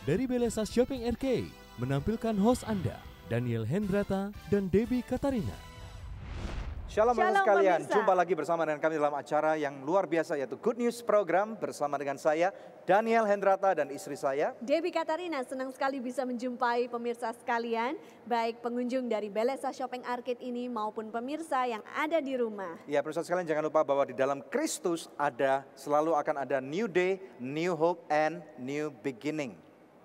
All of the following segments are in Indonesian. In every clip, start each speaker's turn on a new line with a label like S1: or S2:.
S1: Dari Belesa Shopping RK menampilkan host Anda, Daniel Hendrata dan Debbie Katarina.
S2: Shalom sekalian,
S3: pemirsa.
S2: jumpa lagi bersama dengan kami dalam acara yang luar biasa yaitu Good News Program bersama dengan saya Daniel Hendrata dan istri saya
S3: Debbie Katarina. Senang sekali bisa menjumpai pemirsa sekalian, baik pengunjung dari Belesa Shopping Arcade ini maupun pemirsa yang ada di rumah.
S2: Ya, pemirsa sekalian, jangan lupa bahwa di dalam Kristus selalu akan ada new day, new hope and new beginning.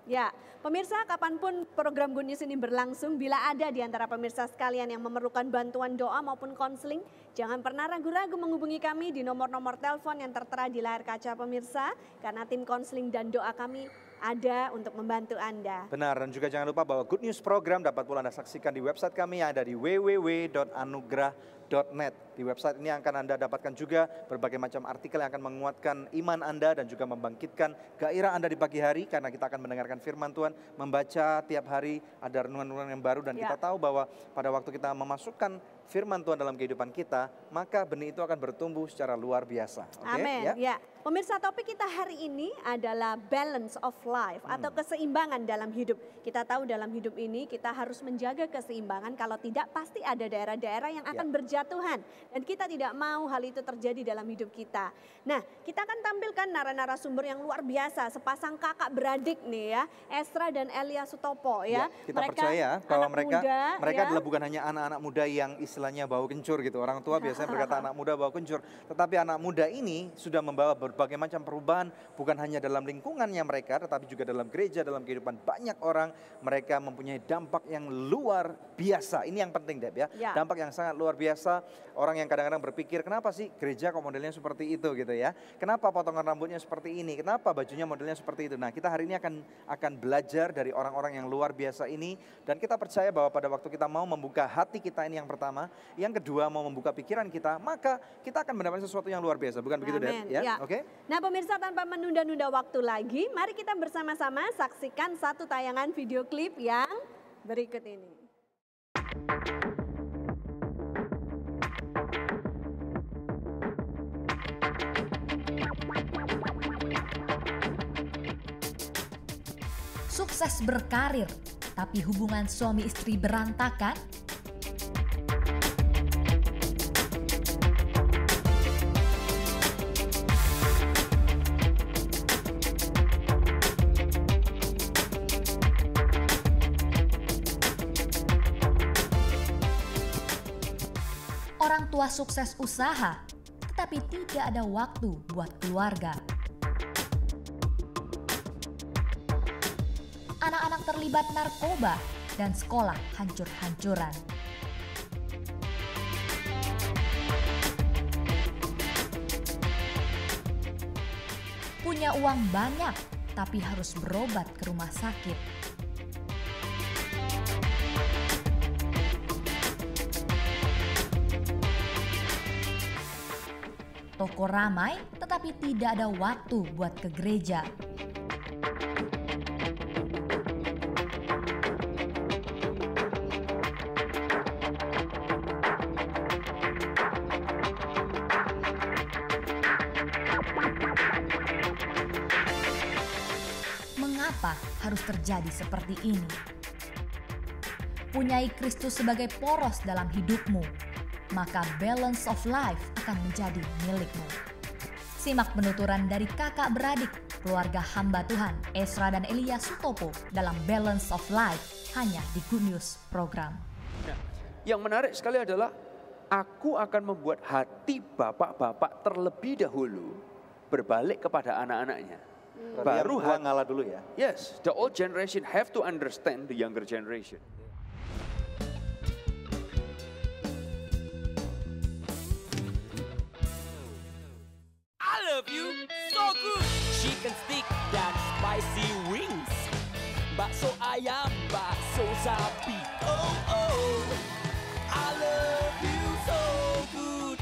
S3: Ya, pemirsa, kapanpun program Good News ini berlangsung, bila ada di antara pemirsa sekalian yang memerlukan bantuan doa maupun konseling, jangan pernah ragu-ragu menghubungi kami di nomor-nomor telepon yang tertera di layar kaca pemirsa, karena tim konseling dan doa kami ada untuk membantu Anda.
S2: Benar, dan juga jangan lupa bahwa Good News Program dapat pula Anda saksikan di website kami yang ada di www.anugerah.net. Di website ini akan Anda dapatkan juga berbagai macam artikel yang akan menguatkan iman Anda dan juga membangkitkan gairah Anda di pagi hari, karena kita akan mendengarkan firman Tuhan, membaca tiap hari, ada renungan-renungan yang baru, dan kita tahu bahwa pada waktu kita memasukkan firman Tuhan dalam kehidupan kita, maka benih itu akan bertumbuh secara luar biasa.
S3: Amin. Ya. Pemirsa, topik kita hari ini adalah balance of life atau keseimbangan dalam hidup. Kita tahu dalam hidup ini kita harus menjaga keseimbangan, kalau tidak pasti ada daerah-daerah yang akan berjatuhan. Dan kita tidak mau hal itu terjadi dalam hidup kita. Nah, kita akan tampilkan narasumber yang luar biasa, sepasang kakak beradik nih ya, Esra dan Elia Sutopo ya.
S2: Kita
S3: mereka
S2: percaya bahwa mereka
S3: muda,
S2: adalah bukan hanya anak-anak muda yang istilahnya bau kencur gitu. Orang tua biasanya berkata anak muda bau kencur, tetapi anak muda ini sudah membawa berbagai macam perubahan, bukan hanya dalam lingkungannya mereka, tetapi juga dalam gereja, dalam kehidupan banyak orang. Mereka mempunyai dampak yang luar biasa. Ini yang penting, Deb ya. Dampak yang sangat luar biasa. Orang yang kadang-kadang berpikir, kenapa sih gereja kok modelnya seperti itu gitu ya? Kenapa potongan rambutnya seperti ini? Kenapa bajunya modelnya seperti itu? Nah, kita hari ini akan belajar dari orang-orang yang luar biasa ini, dan kita percaya bahwa pada waktu kita mau membuka hati kita ini yang pertama, yang kedua mau membuka pikiran kita, maka kita akan mendapatkan sesuatu yang luar biasa. Bukan begitu, Deb? Ya. Oke.
S3: Nah, pemirsa, tanpa menunda-nunda waktu lagi, mari kita bersama-sama saksikan satu tayangan video klip yang berikut ini.
S4: Sukses berkarir, tapi hubungan suami istri berantakan? Orang tua sukses usaha, tetapi tidak ada waktu buat keluarga. Anak-anak terlibat narkoba dan sekolah hancur-hancuran. Punya uang banyak, tapi harus berobat ke rumah sakit. Toko ramai, tetapi tidak ada waktu buat ke gereja. Mengapa harus terjadi seperti ini? Punyai Kristus sebagai poros dalam hidupmu, maka balance of life akan menjadi milikmu. Simak penuturan dari kakak beradik keluarga hamba Tuhan Esra dan Elia Sutopo dalam Balance of Life hanya di Good News Program.
S5: Nah, yang menarik sekali adalah aku akan membuat hati bapak-bapak terlebih dahulu berbalik kepada anak-anaknya.
S2: Baru ngalah dulu ya.
S5: Yes, the old generation have to understand the younger generation.
S6: Love you so good. Chicken stick dan spicy wings. Bakso ayam, bakso sapi. Oh oh, I love you so good.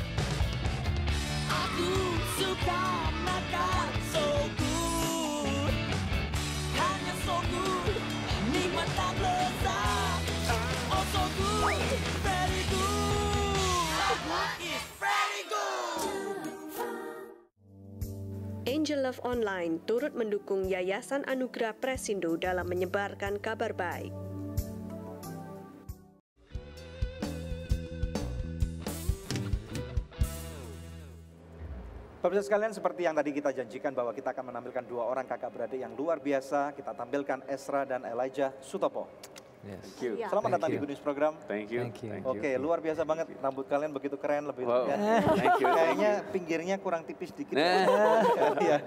S6: Aku suka makan so good. Hanya so good, nikmat dan lezat. Oh so good, very good. It's very good.
S7: Angel Love Online turut mendukung Yayasan Anugerah Presindo dalam menyebarkan kabar baik.
S2: Pemirsa sekalian, seperti yang tadi kita janjikan bahwa kita akan menampilkan dua orang kakak beradik yang luar biasa. Kita tampilkan Ezra dan Elijah Sutopo.
S8: Yes.
S5: Thank you.
S3: Iya.
S2: Selamat datang di Good News Program.
S5: Thank you.
S8: Thank you.
S5: Thank you.
S2: Oke, luar biasa banget. Rambut kalian begitu keren, lebih
S5: Wow. Thank you.
S2: Kayaknya pinggirnya kurang tipis dikit. Iya.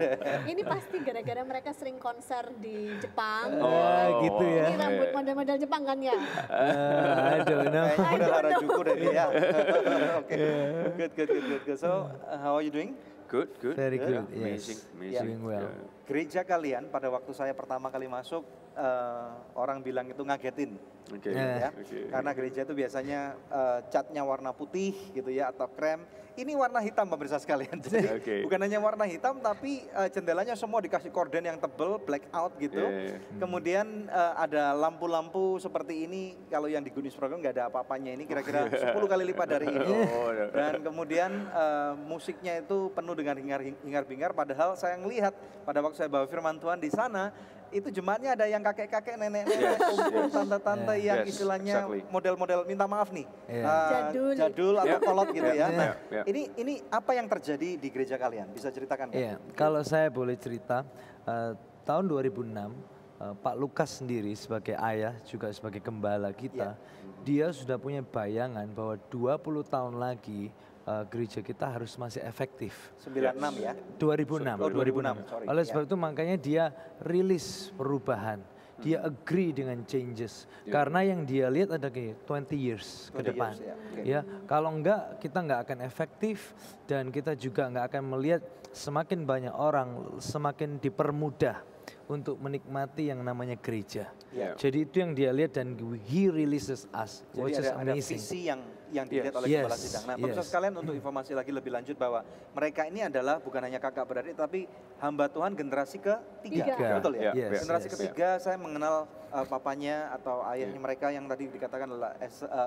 S3: Ini pasti gara-gara mereka sering konser di Jepang.
S8: Oh, gitu ya.
S3: Ini rambut model-model Jepang kan ya?
S8: I don't know.
S2: Kayaknya model Harajuku deh dia. Oke. Good. So, how are you doing?
S5: Good.
S8: Very good.
S5: Amazing.
S8: Yes.
S5: Amazing.
S8: Doing well.
S2: Gereja kalian pada waktu saya pertama kali masuk, orang bilang itu ngagetin.
S5: Oke.
S2: Ya.
S5: Oke.
S2: Karena gereja itu biasanya catnya warna putih gitu ya atau krem. Ini warna hitam pemirsa sekalian. Jadi
S5: Oke.
S2: bukan hanya warna hitam tapi jendelanya semua dikasih korden yang tebel, blackout gitu.
S5: Yeah.
S2: Kemudian ada lampu-lampu seperti ini. Kalau yang di Good News Program nggak ada apa-apanya, ini kira-kira 10 kali lipat dari ini.
S5: Oh, no.
S2: Dan kemudian musiknya itu penuh dengan hingar-bingar. Padahal saya ngelihat pada waktu saya bawa firman Tuhan di sana, itu jemaatnya ada yang kakek-kakek, nenek-nenek,
S5: Yes.
S2: tante-tante yang
S5: Yes,
S2: istilahnya
S5: exactly.
S2: model-model, minta maaf nih,
S3: Jadul
S2: atau
S5: Yeah.
S2: kolot gitu ya.
S5: Yeah,
S2: Nah,
S5: yeah.
S2: ini apa yang terjadi di gereja kalian? Bisa ceritakan? Kak?
S8: Iya, kalau saya boleh cerita, tahun 2006 Pak Lukas sendiri sebagai ayah juga sebagai gembala kita, dia sudah punya bayangan bahwa 20 tahun lagi gereja kita harus masih efektif.
S2: 96 ya?
S8: 2006,
S2: Oh, 2006, sorry.
S8: Oleh sebab
S2: Ya.
S8: itu makanya dia rilis perubahan. Dia agree dengan changes. Karena yang dia lihat ada kayak 20 years ke
S2: 20
S8: depan.
S2: years, ya. Oke.
S8: Ya, kalau enggak kita enggak akan efektif dan kita juga enggak akan melihat semakin banyak orang semakin dipermudah untuk menikmati yang namanya gereja.
S2: Ya.
S8: Jadi itu yang dia lihat dan he releases us, which
S2: Jadi
S8: is
S2: ada
S8: amazing.
S2: visi yang dilihat oleh
S8: Yes.
S2: Gembala Sidang. Nah, pemirsa
S8: Yes.
S2: sekalian, untuk informasi lagi lebih lanjut bahwa mereka ini adalah bukan hanya kakak beradik tapi hamba Tuhan generasi ketiga.
S3: Tiga.
S2: Betul ya?
S8: Yes,
S2: Generasi
S8: yes.
S2: ketiga saya mengenal papanya atau ayahnya mereka yang tadi dikatakan adalah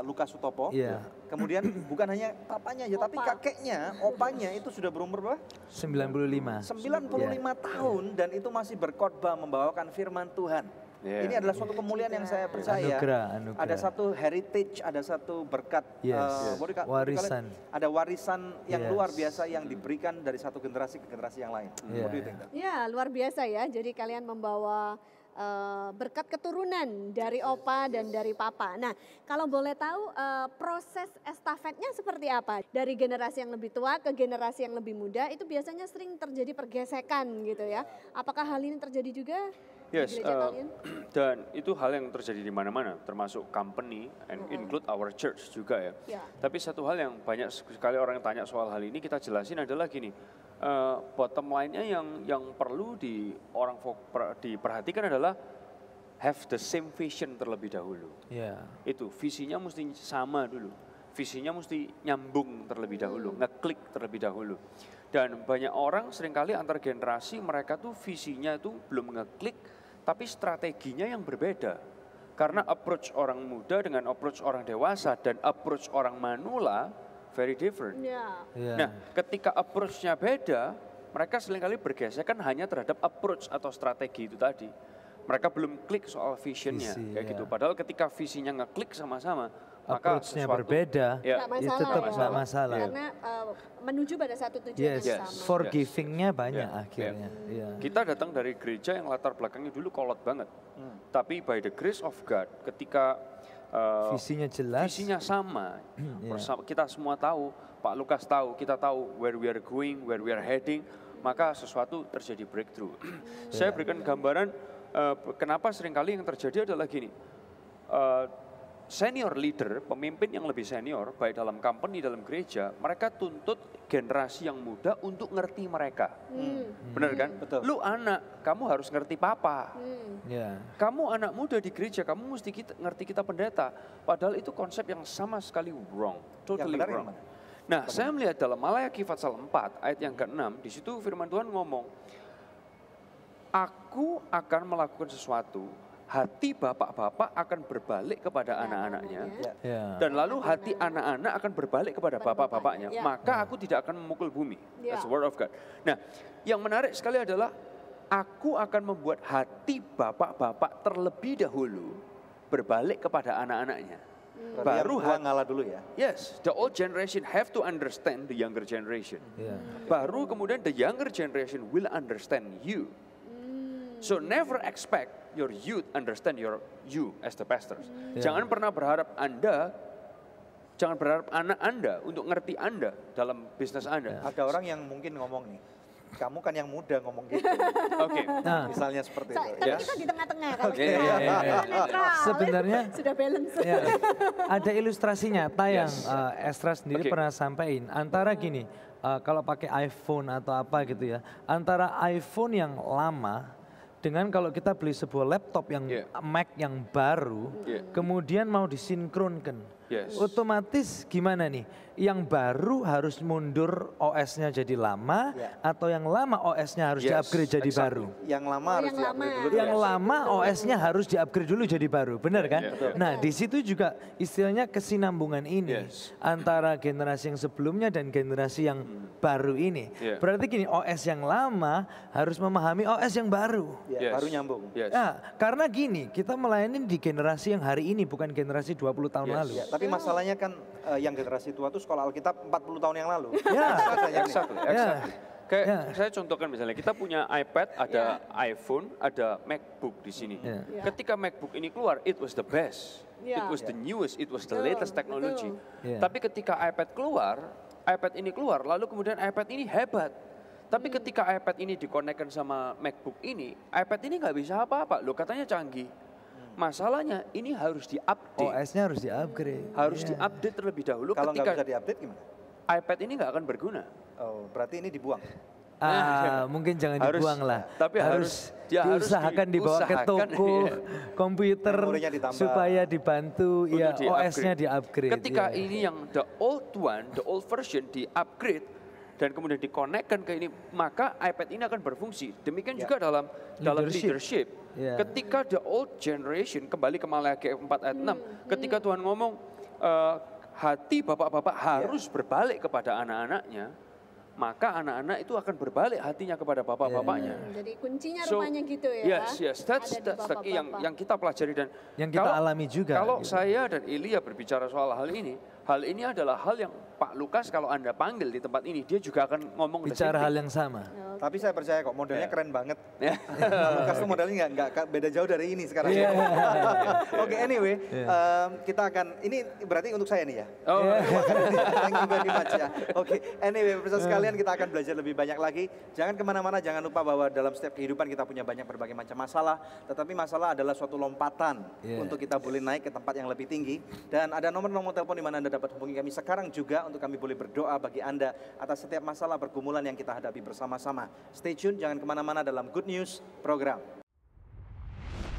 S2: Lukas Sutopo.
S8: Iya.
S2: Kemudian bukan hanya papanya aja tapi
S3: Opa.
S2: kakeknya, opanya itu sudah berumur berapa?
S8: 95.
S2: 95 tahun dan itu masih berkhotbah membawakan firman Tuhan.
S5: Yeah.
S2: Ini adalah suatu kemuliaan yang saya percaya.
S8: Anugerah.
S2: Ada satu heritage, ada satu berkat,
S8: Yes.
S2: boleh, Kak,
S8: Warisan.
S2: ada warisan yang
S8: Yes.
S2: luar biasa yang diberikan dari satu generasi ke generasi yang lain.
S8: Yeah.
S2: What do you think, Kak?
S3: Ya, luar biasa ya. Jadi kalian membawa berkat keturunan dari opa dan dari papa. Nah, kalau boleh tahu proses estafetnya seperti apa? Dari generasi yang lebih tua ke generasi yang lebih muda itu biasanya sering terjadi pergesekan gitu ya. Apakah hal ini terjadi juga
S5: Yes,
S3: di gereja kalian?
S5: dan itu hal yang terjadi di mana-mana, termasuk company and include our church juga ya.
S3: Ya.
S5: Tapi satu hal yang banyak sekali orang yang tanya soal hal ini kita jelasin adalah gini, bottom line-nya yang perlu diperhatikan adalah have the same vision terlebih dahulu.
S8: Ya.
S5: Itu visinya mesti sama dulu, visinya mesti nyambung terlebih dahulu, ngeklik terlebih dahulu. Dan banyak orang seringkali antar generasi mereka tuh visinya itu belum ngeklik, tapi strateginya yang berbeda. Karena approach orang muda dengan approach orang dewasa dan approach orang manula very different.
S3: Ya.
S8: Ya.
S5: Nah, ketika approach-nya beda, mereka seringkali bergesekan hanya terhadap approach atau strategi itu tadi. Mereka belum klik soal visionnya,
S8: Visi,
S5: kayak
S8: ya.
S5: gitu. Padahal ketika visinya ngeklik sama-sama, maka
S8: Approach-nya
S5: sesuatu
S8: berbeda,
S5: ya,
S3: Nggak
S8: itu
S3: masalah
S8: tetap
S3: ya.
S8: nggak masalah.
S3: Karena menuju pada satu tujuan
S8: Yes,
S3: yang sama.
S8: forgiving-nya banyak
S5: Ya,
S8: akhirnya. Ya.
S5: Kita datang dari gereja yang latar belakangnya dulu kolot banget. Tapi by the grace of God, ketika
S8: Visinya jelas.
S5: visinya sama,
S8: Ya.
S5: kita semua tahu, Pak Lukas tahu, kita tahu where we are going, where we are heading, maka sesuatu terjadi breakthrough. Saya berikan gambaran kenapa seringkali yang terjadi adalah gini, senior leader, pemimpin yang lebih senior, baik dalam company, dalam gereja, mereka tuntut generasi yang muda untuk ngerti mereka. Benar kan?
S2: Betul.
S5: Lu anak, kamu harus ngerti papa.
S8: Ya.
S5: Kamu anak muda di gereja, kamu mesti ngerti kita pendeta. Padahal itu konsep yang sama sekali wrong, totally
S2: benar yang
S5: wrong.
S2: mana?
S5: Nah, saya melihat dalam Malayaki pasal 4 ayat yang ke-6, di situ firman Tuhan ngomong, aku akan melakukan sesuatu hati bapak-bapak akan berbalik kepada anak-anaknya.
S8: Ya.
S5: Dan lalu hati anak-anak akan berbalik kepada bapak-bapaknya.
S3: Ya.
S5: Maka aku tidak akan memukul bumi.
S3: Ya.
S5: That's the word of God. Nah, yang menarik sekali adalah aku akan membuat hati bapak-bapak terlebih dahulu berbalik kepada anak-anaknya.
S2: Baru ngalah dulu ya.
S5: Yes, the old generation have to understand the younger generation.
S8: Ya.
S5: Baru kemudian the younger generation will understand you. So never expect your youth understand you as the pastors. Jangan pernah berharap jangan berharap anak Anda untuk ngerti Anda dalam bisnis Anda.
S2: Ada orang yang mungkin ngomong nih, kamu kan yang muda ngomong gitu.
S5: Oke.
S8: Nah,
S2: Misalnya seperti itu.
S3: Tapi
S2: Ya.
S3: kita di tengah-tengah kalau
S2: Oke.
S3: kita
S8: Iya.
S3: netral.
S8: Sebenarnya
S3: Sudah balance.
S8: ya, ada ilustrasi nyata yang
S5: Yes.
S8: Estra sendiri
S5: Oke.
S8: pernah sampaikan. Antara gini, kalau pakai iPhone atau apa gitu ya, antara iPhone yang lama dengan kalau kita beli sebuah laptop yang
S5: Yeah.
S8: Mac yang baru,
S5: Yeah.
S8: kemudian mau disinkronkan.
S5: Yes.
S8: Otomatis gimana nih? Yang baru harus mundur OS-nya jadi lama,
S2: Ya.
S8: atau yang lama OS-nya harus
S5: Yes,
S8: di-upgrade jadi
S5: exactly.
S8: baru?
S2: Yang lama
S3: Oh,
S2: harus
S3: yang
S2: di-upgrade
S3: lama.
S2: dulu.
S8: Yang lama OS-nya harus di-upgrade dulu jadi baru, benar kan?
S5: Iya, betul.
S8: Nah, di situ juga istilahnya kesinambungan ini
S5: Yes.
S8: antara generasi yang sebelumnya dan generasi yang baru ini.
S5: Iya.
S8: Berarti gini, OS yang lama harus memahami OS yang baru.
S2: Ya,
S5: Yes.
S2: baru nyambung.
S5: Yes.
S8: Nah, karena gini, kita melayani di generasi yang hari ini, bukan generasi 20 tahun
S5: Yes.
S8: lalu.
S2: Ya, tapi masalahnya kan yang generasi tua tuh sekolah Alkitab 40 tahun yang lalu.
S8: Ya,
S5: Exactly.
S8: ya.
S5: Kayak
S8: Ya.
S5: saya contohkan misalnya kita punya iPad, ada iPhone, ada MacBook di sini.
S8: Ya.
S5: Ketika MacBook ini keluar, it was the best.
S3: Ya.
S5: It was the newest, it was the
S3: Betul,
S5: latest technology.
S3: betul.
S8: Ya.
S5: Tapi ketika iPad ini keluar, lalu kemudian iPad ini hebat. Tapi ketika iPad ini dikonekkan sama MacBook ini, iPad ini nggak bisa apa-apa. Loh katanya canggih. Masalahnya ini harus diupdate.
S8: OS-nya harus di-upgrade.
S5: Harus
S8: Iya.
S5: diupdate terlebih dahulu
S2: Kalau nggak
S5: ketika
S2: bisa diupdate gimana?
S5: iPad ini nggak akan berguna.
S2: Oh, berarti ini dibuang.
S8: Mungkin jangan
S5: Harus,
S8: dibuang lah.
S5: tapi harus- dia harus
S8: diusahakan dibawa ke
S5: diusahakan,
S8: toko
S5: iya.
S8: komputer
S2: Memorinya ditambah.
S8: supaya dibantu
S5: Untuk
S8: ya
S5: di-upgrade.
S8: OS-nya di-upgrade.
S5: Ketika
S8: iya.
S5: ini yang the old one, the old version di-upgrade dan kemudian dikonekkan ke ini, maka iPad ini akan berfungsi. Demikian juga dalam leadership.
S8: Ya.
S5: Ketika the old generation, kembali ke Maleakhi 4 ayat 6, ketika Tuhan ngomong hati bapak-bapak harus berbalik kepada anak-anaknya, maka anak-anak itu akan berbalik hatinya kepada bapak-bapaknya.
S3: Jadi kuncinya
S5: So,
S3: rupanya gitu ya.
S5: Yes, that's
S3: Ada di
S5: the key
S3: bapak-bapak.
S5: yang kita pelajari dan
S8: Yang kita alami juga,
S5: Kalau
S8: gitu.
S5: saya dan Elia berbicara soal hal ini adalah hal yang Pak Lukas kalau Anda panggil di tempat ini, dia juga akan ngomong the
S8: bicara
S5: same
S8: hal
S5: thing.
S8: yang sama.
S2: Tapi saya percaya kok modelnya keren banget.
S5: Ya.
S2: Lukas tuh modelnya nggak beda jauh dari ini sekarang.
S8: Iya.
S2: Oke, anyway, kita akan ini berarti untuk saya nih ya.
S5: Oh,
S2: Thank you very much ya. Oke, anyway, pemirsa sekalian kita akan belajar lebih banyak lagi. Jangan kemana-mana, jangan lupa bahwa dalam setiap kehidupan kita punya banyak berbagai macam masalah. Tetapi masalah adalah suatu lompatan untuk kita boleh naik ke tempat yang lebih tinggi. Dan ada nomor-nomor telepon di mana Anda dapat hubungi kami sekarang juga untuk kami boleh berdoa bagi Anda atas setiap masalah pergumulan yang kita hadapi bersama-sama. Stay tune, jangan kemana-mana dalam Good News program.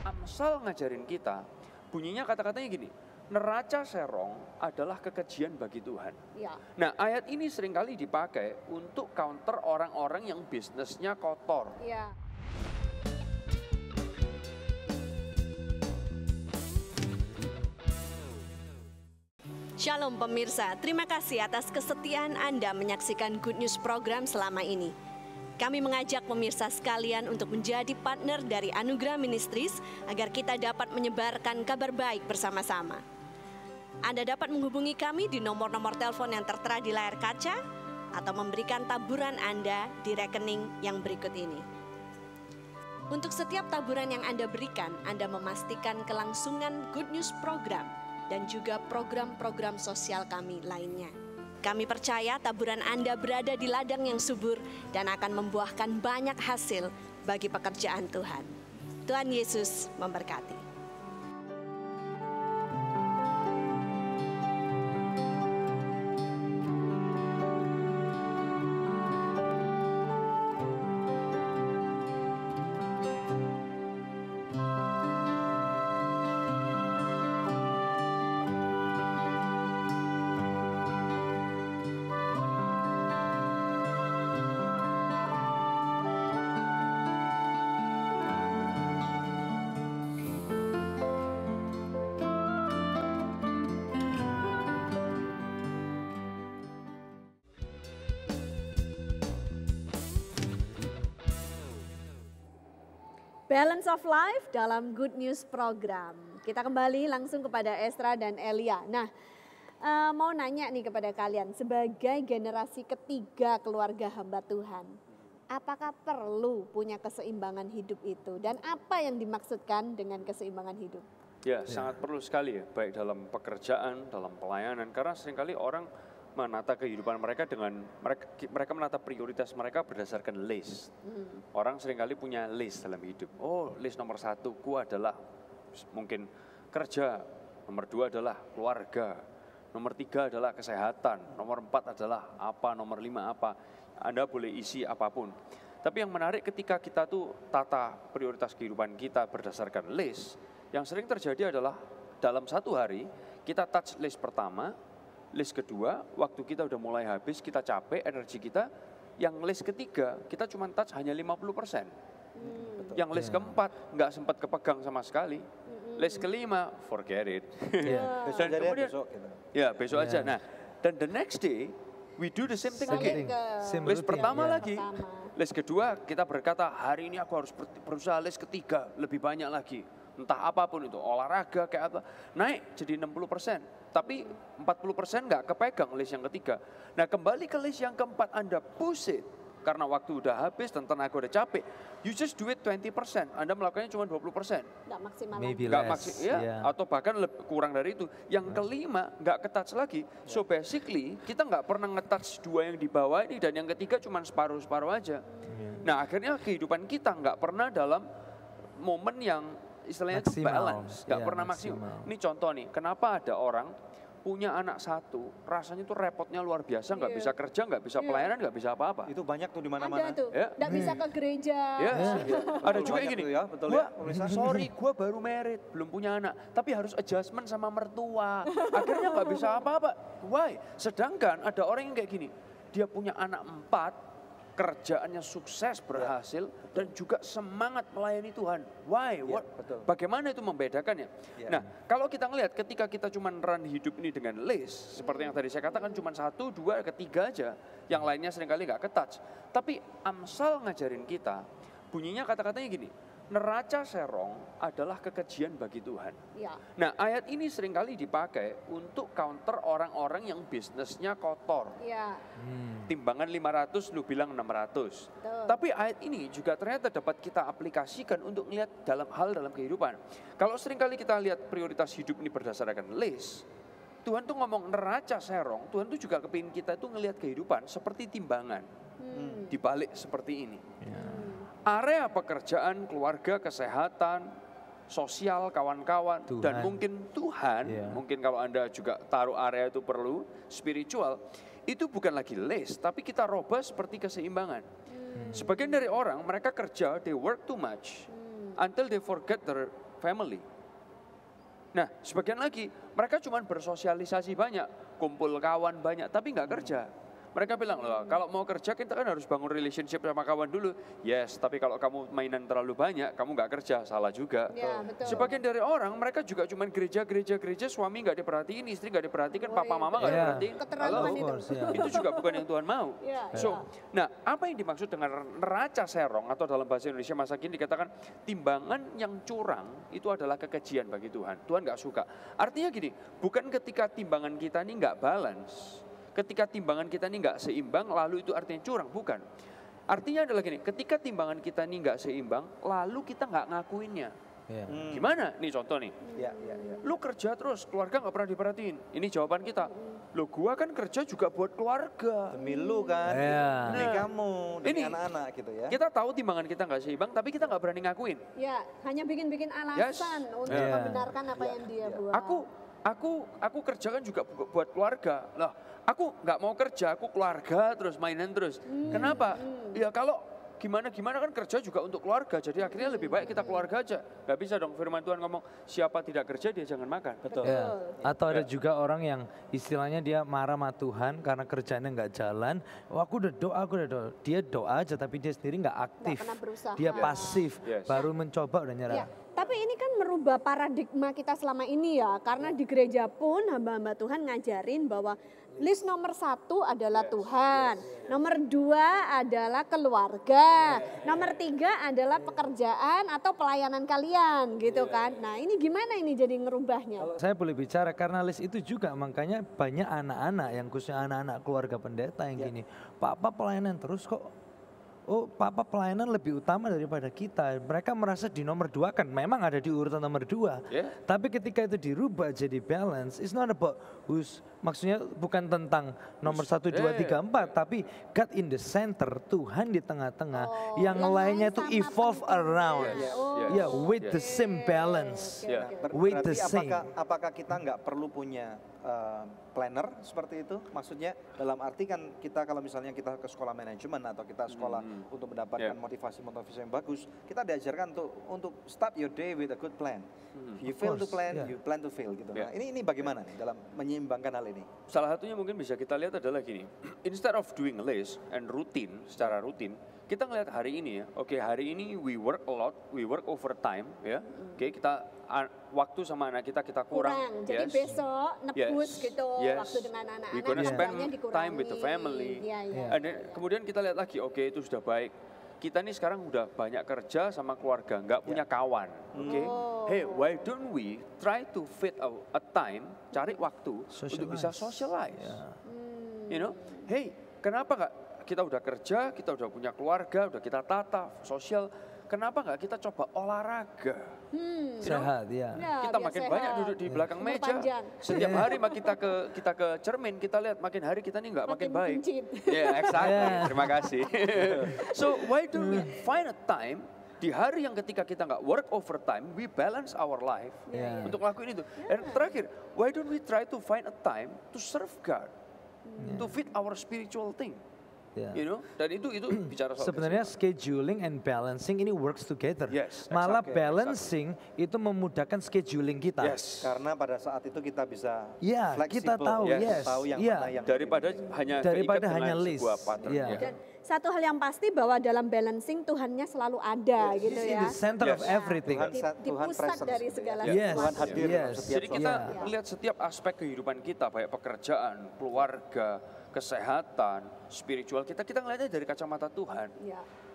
S5: Amsal ngajarin kita, bunyinya kata-katanya gini, neraca serong adalah kekejian bagi Tuhan.
S3: Ya.
S5: Nah, ayat ini seringkali dipakai untuk counter orang-orang yang bisnisnya kotor.
S3: Ya. Shalom pemirsa, terima kasih atas kesetiaan Anda menyaksikan Good News program selama ini. Kami mengajak pemirsa sekalian untuk menjadi partner dari Anugerah Ministries agar kita dapat menyebarkan kabar baik bersama-sama. Anda dapat menghubungi kami di nomor-nomor telepon yang tertera di layar kaca atau memberikan taburan Anda di rekening yang berikut ini. Untuk setiap taburan yang Anda berikan, Anda memastikan kelangsungan Good News program dan juga program-program sosial kami lainnya. Kami percaya taburan Anda berada di ladang yang subur dan akan membuahkan banyak hasil bagi pekerjaan Tuhan. Tuhan Yesus memberkati. Balance of Life dalam Good News Program. Kita kembali langsung kepada Esra dan Elia. Nah, mau nanya nih kepada kalian, sebagai generasi ketiga keluarga hamba Tuhan, apakah perlu punya keseimbangan hidup itu? Dan apa yang dimaksudkan dengan keseimbangan hidup?
S5: Ya, sangat perlu sekali ya, baik dalam pekerjaan, dalam pelayanan. Karena seringkali orang menata kehidupan mereka dengan, mereka menata prioritas mereka berdasarkan list. Orang seringkali punya list dalam hidup. Oh, list nomor 1 ku adalah mungkin kerja, nomor 2 adalah keluarga, nomor 3 adalah kesehatan, nomor 4 adalah apa, nomor 5 apa. Anda boleh isi apapun. Tapi yang menarik ketika kita tuh tata prioritas kehidupan kita berdasarkan list, yang sering terjadi adalah dalam satu hari kita touch list pertama, list kedua, waktu kita udah mulai habis, kita capek, energi kita. Yang list ketiga, kita cuma touch hanya 50%. Yang list keempat, nggak sempat kepegang sama sekali. List kelima, forget it.
S2: Besok
S5: Dan
S2: aja deh,
S5: kemudian,
S2: besok gitu.
S5: ya besok aja. Nah, dan the next day, we do the same thing again. List pertama lagi, list kedua kita berkata, hari ini aku harus berusaha list ketiga, lebih banyak lagi. Entah apapun itu, olahraga kayak apa, naik jadi 60%. Tapi 40% nggak kepegang list yang ketiga. Nah, kembali ke list yang keempat, Anda push it. Karena waktu udah habis dan tenaga udah capek. You just do it 20%. Anda melakukannya cuma 20%.
S3: Nggak maksimal
S8: Maybe
S3: lagi.
S8: less.
S5: Atau bahkan kurang dari itu. Yang kelima nggak ketouch lagi. So basically kita nggak pernah ngetouch 2 yang di bawah ini. Dan yang ketiga cuma separuh-separuh aja. Nah, akhirnya kehidupan kita nggak pernah dalam momen yang istilahnya itu balance, nggak pernah maksimal. Ini contoh nih, kenapa ada orang punya anak 1, rasanya tuh repotnya luar biasa, nggak bisa kerja, nggak bisa pelayanan, nggak bisa apa-apa.
S2: Itu banyak tuh di mana-mana.
S3: Ada tuh, nggak bisa ke gereja.
S5: Ada juga yang gini,
S2: ya, betul
S5: sorry, gue baru married, belum punya anak, tapi harus adjustment sama mertua, akhirnya nggak bisa apa-apa. Why? Sedangkan ada orang yang kayak gini, dia punya anak 4, kerjaannya sukses, berhasil, dan juga semangat melayani Tuhan. Why? Bagaimana itu membedakannya? Nah, kalau kita ngelihat ketika kita cuma run hidup ini dengan list, seperti yang tadi saya katakan cuma 1, 2, 3 aja, yang lainnya seringkali nggak ketouch. Tapi Amsal ngajarin kita, bunyinya kata-katanya gini, neraca serong adalah kekejian bagi Tuhan.
S3: Ya.
S5: Nah, ayat ini seringkali dipakai untuk counter orang-orang yang bisnisnya kotor.
S3: Ya.
S5: Timbangan 500, lu bilang 600. Tapi ayat ini juga ternyata dapat kita aplikasikan untuk melihat dalam kehidupan. Kalau seringkali kita lihat prioritas hidup ini berdasarkan list, Tuhan tuh ngomong neraca serong, Tuhan tuh juga kepingin kita tuh ngelihat kehidupan seperti timbangan. Dibalik seperti ini. Area pekerjaan, keluarga, kesehatan, sosial, kawan-kawan, dan mungkin Tuhan, mungkin kalau Anda juga taruh area itu perlu, spiritual, itu bukan lagi list, tapi kita robah seperti keseimbangan. Sebagian dari orang, mereka kerja, they work too much, until they forget their family. Nah, sebagian lagi, mereka cuma bersosialisasi banyak, kumpul kawan banyak, tapi nggak kerja. Mereka bilang, loh, kalau mau kerja kita kan harus bangun relationship sama kawan dulu. Yes, tapi kalau kamu mainan terlalu banyak, kamu nggak kerja, salah juga.
S3: Ya, betul.
S5: Sebagian dari orang, mereka juga cuma gereja, suami nggak diperhatiin, istri nggak diperhatikan, papa mama nggak diperhatiin.
S3: Keterlaluan itu.
S5: Itu juga bukan yang Tuhan mau. Nah, apa yang dimaksud dengan neraca serong atau dalam bahasa Indonesia masa kini dikatakan timbangan yang curang itu adalah kekejian bagi Tuhan. Tuhan nggak suka. Artinya gini, bukan ketika timbangan kita ini nggak balance. Ketika timbangan kita ini nggak seimbang, lalu itu artinya curang, bukan. Artinya adalah gini, ketika timbangan kita ini nggak seimbang, lalu kita nggak ngakuinnya. Gimana? Nih contoh nih, lu kerja terus, keluarga nggak pernah diperhatiin. Ini jawaban kita. Lo gua kan kerja juga buat keluarga.
S2: Demi lu kan, demi kamu, demi anak-anak gitu ya.
S5: Kita tahu timbangan kita nggak seimbang, tapi kita nggak berani ngakuin.
S3: Ya, hanya bikin-bikin alasan untuk membenarkan apa yang dia buat.
S5: Aku kerja kan juga buat keluarga. Lah, aku nggak mau kerja, aku keluarga terus mainan terus. Kenapa? Ya kalau gimana kan kerja juga untuk keluarga. Jadi akhirnya lebih baik kita keluarga aja. Gak bisa dong firman Tuhan ngomong siapa tidak kerja dia jangan makan.
S2: Betul.
S8: Ya. Atau ada juga orang yang istilahnya dia marah sama Tuhan karena kerjanya nggak jalan. Oh, aku udah doa. Dia doa aja tapi dia sendiri nggak aktif. Dia pasif, baru mencoba udah nyerah.
S3: Ya. Tapi ini kan merubah paradigma kita selama ini ya. Karena di gereja pun hamba-hamba Tuhan ngajarin bahwa list nomor 1 adalah Tuhan, nomor 2 adalah keluarga, nomor 3 adalah pekerjaan atau pelayanan kalian gitu kan. Nah ini gimana ini jadi ngerubahnya?
S8: Saya boleh bicara karena list itu juga makanya banyak anak-anak yang khususnya anak-anak keluarga pendeta yang gini, Papa pelayanan terus kok. Oh, Papa pelayanan lebih utama daripada kita. Mereka merasa di nomor 2 kan memang ada di urutan nomor 2. Tapi ketika itu dirubah jadi balance, it's not about who's, maksudnya bukan tentang nomor 1, 2, 3, 4, tapi God in the center, Tuhan di tengah-tengah, yang lainnya itu evolve around. With the same balance. With the same.
S2: Apakah kita nggak perlu punya planner seperti itu? Maksudnya dalam arti kan kita kalau misalnya kita ke sekolah manajemen atau kita sekolah untuk mendapatkan motivasi-motivasi yang bagus, kita diajarkan untuk start your day with a good plan. You fail to plan, you plan to fail gitu. Nah, ini bagaimana nih dalam menyeimbangkan hal ini?
S5: Salah satunya mungkin bisa kita lihat adalah gini, instead of doing list and routine, secara rutin, kita ngelihat hari ini ya, oke hari ini we work a lot, we work overtime ya, oke kita waktu sama anak kita kurang.
S3: Jadi besok nebus gitu waktu dengan anak-anak.
S5: We gonna spend time with the family. And then, kemudian kita lihat lagi, oke itu sudah baik. Kita nih sekarang udah banyak kerja sama keluarga, nggak punya kawan, oke? Hey, why don't we try to fit a time, cari waktu untuk bisa socialize, you know? Hey, kenapa nggak kita udah kerja, kita udah punya keluarga, udah kita tata sosial, kenapa nggak kita coba olahraga?
S8: Sehat,
S5: kita makin banyak duduk di belakang meja. Setiap hari kita ke cermin, kita lihat makin hari kita nih nggak makin baik. Exactly. Terima kasih. So why don't we find a time di hari yang ketika kita nggak work overtime, we balance our life untuk ngelakuin itu. Dan terakhir, why don't we try to find a time to serve God, to fit our spiritual thing. You know, dan itu bicara soal
S8: sebenarnya scheduling and balancing ini works together. Malah balancing itu memudahkan scheduling kita.
S2: Karena pada saat itu kita bisa fleksibel.
S8: Kita tahu,
S2: tahu yang mana yang
S5: daripada
S8: hanya list.
S3: Dan satu hal yang pasti bahwa dalam balancing Tuhannya selalu ada gitu ya.
S8: In the center of everything.
S3: Di pusat dari segala
S2: Tuhan hadir.
S5: Jadi kita melihat setiap aspek kehidupan kita, baik pekerjaan, keluarga, kesehatan, spiritual, kita ngelihatnya dari kacamata Tuhan.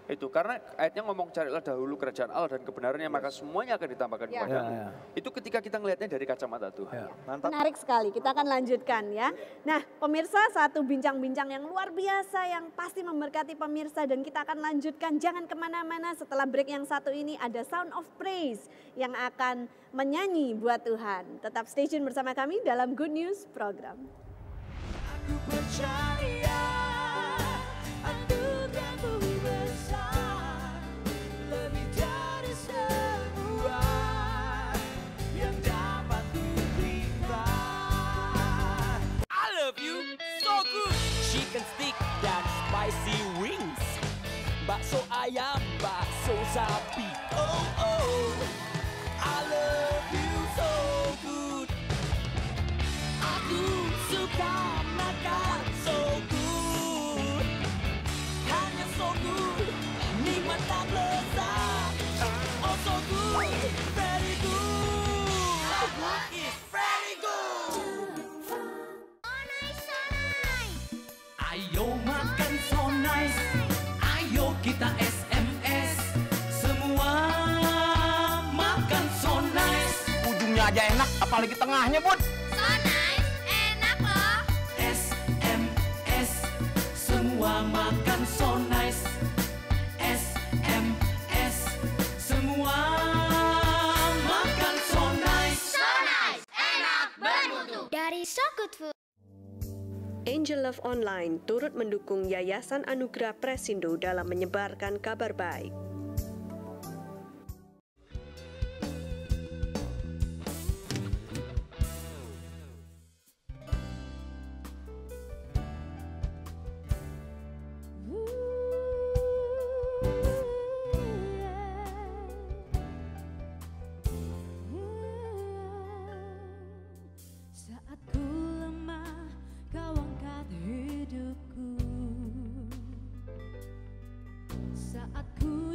S5: Itu karena ayatnya ngomong carilah dahulu kerajaan Allah dan kebenarannya maka semuanya akan ditambahkan kepadamu. Itu ketika kita ngelihatnya dari kacamata Tuhan.
S3: Menarik sekali, kita akan lanjutkan ya. Nah pemirsa, satu bincang-bincang yang luar biasa yang pasti memberkati pemirsa dan kita akan lanjutkan. Jangan kemana-mana, setelah break yang satu ini ada Sound of Praise yang akan menyanyi buat Tuhan. Tetap stay tune bersama kami dalam Good News Program.
S6: Aku percaya anugerahmu besar, lebih dari semua yang dapat kuberikan. I love you so good. Chicken stick dan spicy wings, bakso ayam, bakso sapi. Oh oh, I love you so good. Aku suka makan so good, hanya so good, nikmat dan lezat. Oh so good, very good, it's very good. Ayo makan so nice, ayo kita SMS, semua makan so nice. Ujungnya aja enak, apalagi tengahnya Bud. Makan so nice, SMS, semua makan so nice. So nice, enak bermutu. Dari So Good Food.
S7: Angel Love Online turut mendukung Yayasan Anugerah Presindo dalam menyebarkan kabar baik.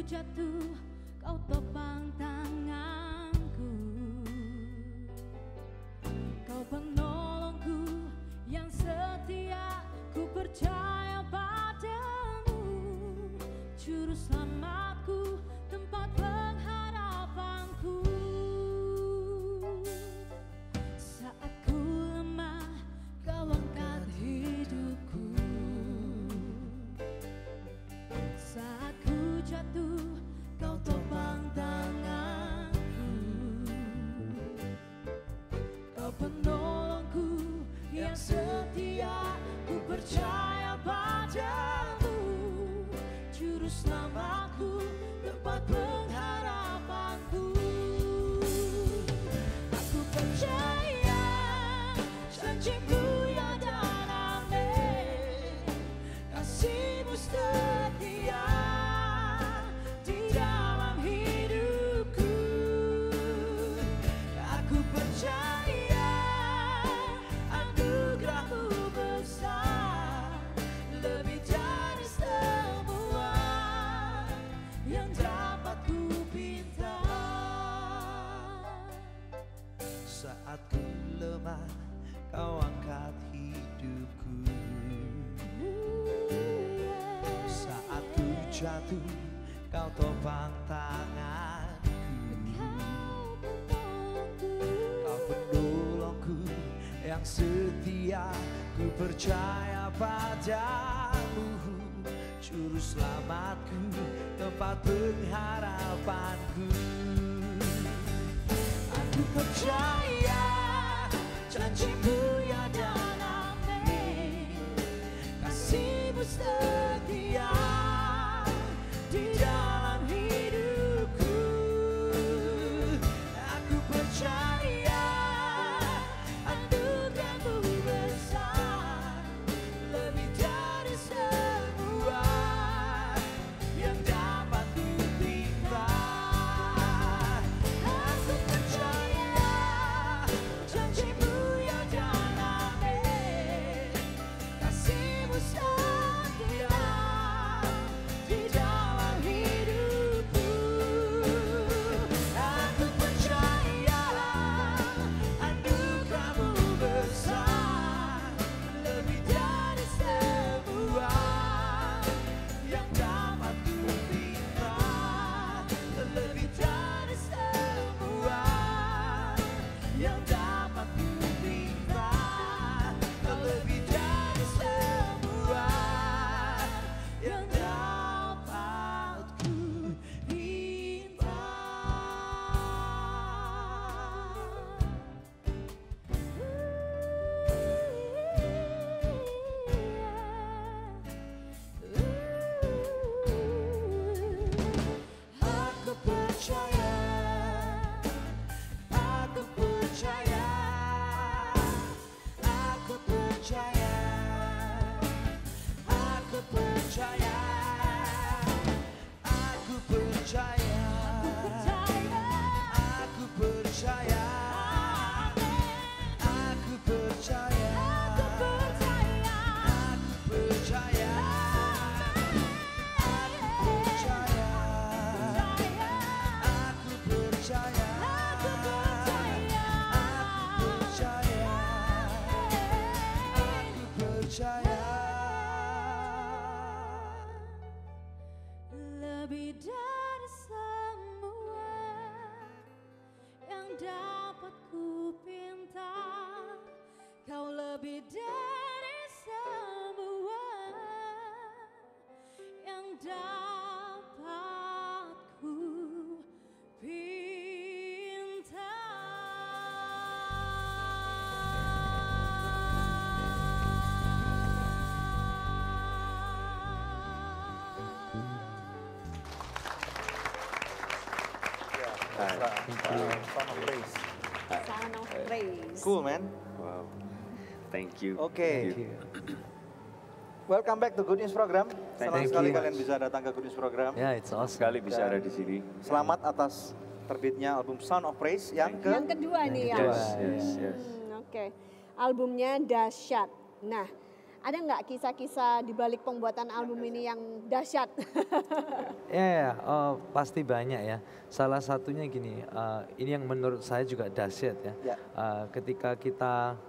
S9: Jatuh, kau topang tanganku, kau penolongku yang setia. setia, ku percaya padamu. Juru selamatku, tempat pengharapanku. Saat ku lemah, kau angkat hidupku. Saat ku jatuh, kau topang tanganku. Kau penolongku yang setia, ku percaya padamu. Juru selamatku, tempat pengharapanku. Aku percaya janjimu ya dan amin. Kasihmu setia di dalam hidupku. Aku percaya anugerahmu besar, lebih dari semua yang dapat ku pinta.
S10: Saat ku lemah, kau angkat hidupku. Saat ku jatuh, kau topang tanganku. Kau penolongku yang setia, ku percaya padamu. Juru selamatku, tempat pengharapanku. Aku percaya janjimu ya dan amin. Kasihmu setia di dalam hidupku. Aku percaya anugerahmu besar, lebih dari semua yang dapat ku pinta. Aku percaya janjimu ya dan amin. Kasihmu setia di dalam hidupku. Aku percaya anugerahmu besar, lebih dari semua yang dapat ku pinta. Lebih dari semua yang dapat ku pinta. Lebih dari semua yang dapat ku pinta. Aku percaya, aku percaya, aku percaya, aku percaya, aku percaya, aku percaya, aku percaya, aku percaya, aku percaya, aku percaya, aku percaya, aku percaya.
S9: Lebih dari semua yang dapat ku pinta. Kau lebih dari semua yang dapat ku pinta.
S2: Sound of Praise.
S3: Sound of Praise.
S2: Cool, man.
S5: Wow. Thank you.
S2: Oke.
S5: Thank you.
S2: Welcome back to Good News Program. Senang
S8: Thank
S2: sekali
S8: you.
S2: kalian bisa datang ke Good News Program.
S8: Yeah, it's awesome.
S5: Sekali bisa ada di sini.
S2: Selamat atas terbitnya album Sound of Praise yang ke
S3: Yang kedua nih ya.
S5: Yes, yes, yes.
S3: Oke. Albumnya dahsyat. Nah, ada nggak kisah-kisah di balik pembuatan album ini yang dahsyat?
S8: Ya, pasti banyak ya. Salah satunya gini, ini yang menurut saya juga dahsyat ya.
S2: Ya.
S8: Ketika kita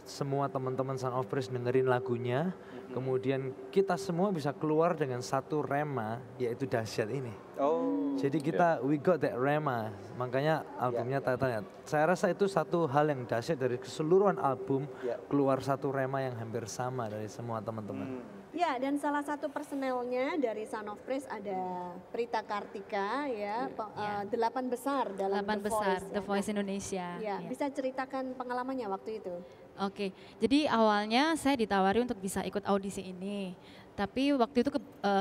S8: semua teman-teman Son of Praise dengerin lagunya, kemudian kita semua bisa keluar dengan satu rema, yaitu dahsyat ini.
S2: Oh.
S8: Jadi kita we got that rema, makanya albumnya title-nya. Saya rasa itu satu hal yang dahsyat dari keseluruhan album, keluar satu rema yang hampir sama dari semua teman-teman.
S3: Ya, dan salah satu personelnya dari Son of Praise ada Prita Kartika ya, 8 besar dalam
S11: 8 besar The
S3: ya.
S11: Voice Indonesia.
S3: Ya, bisa ceritakan pengalamannya waktu itu.
S11: Oke, jadi awalnya saya ditawari untuk bisa ikut audisi ini. Tapi waktu itu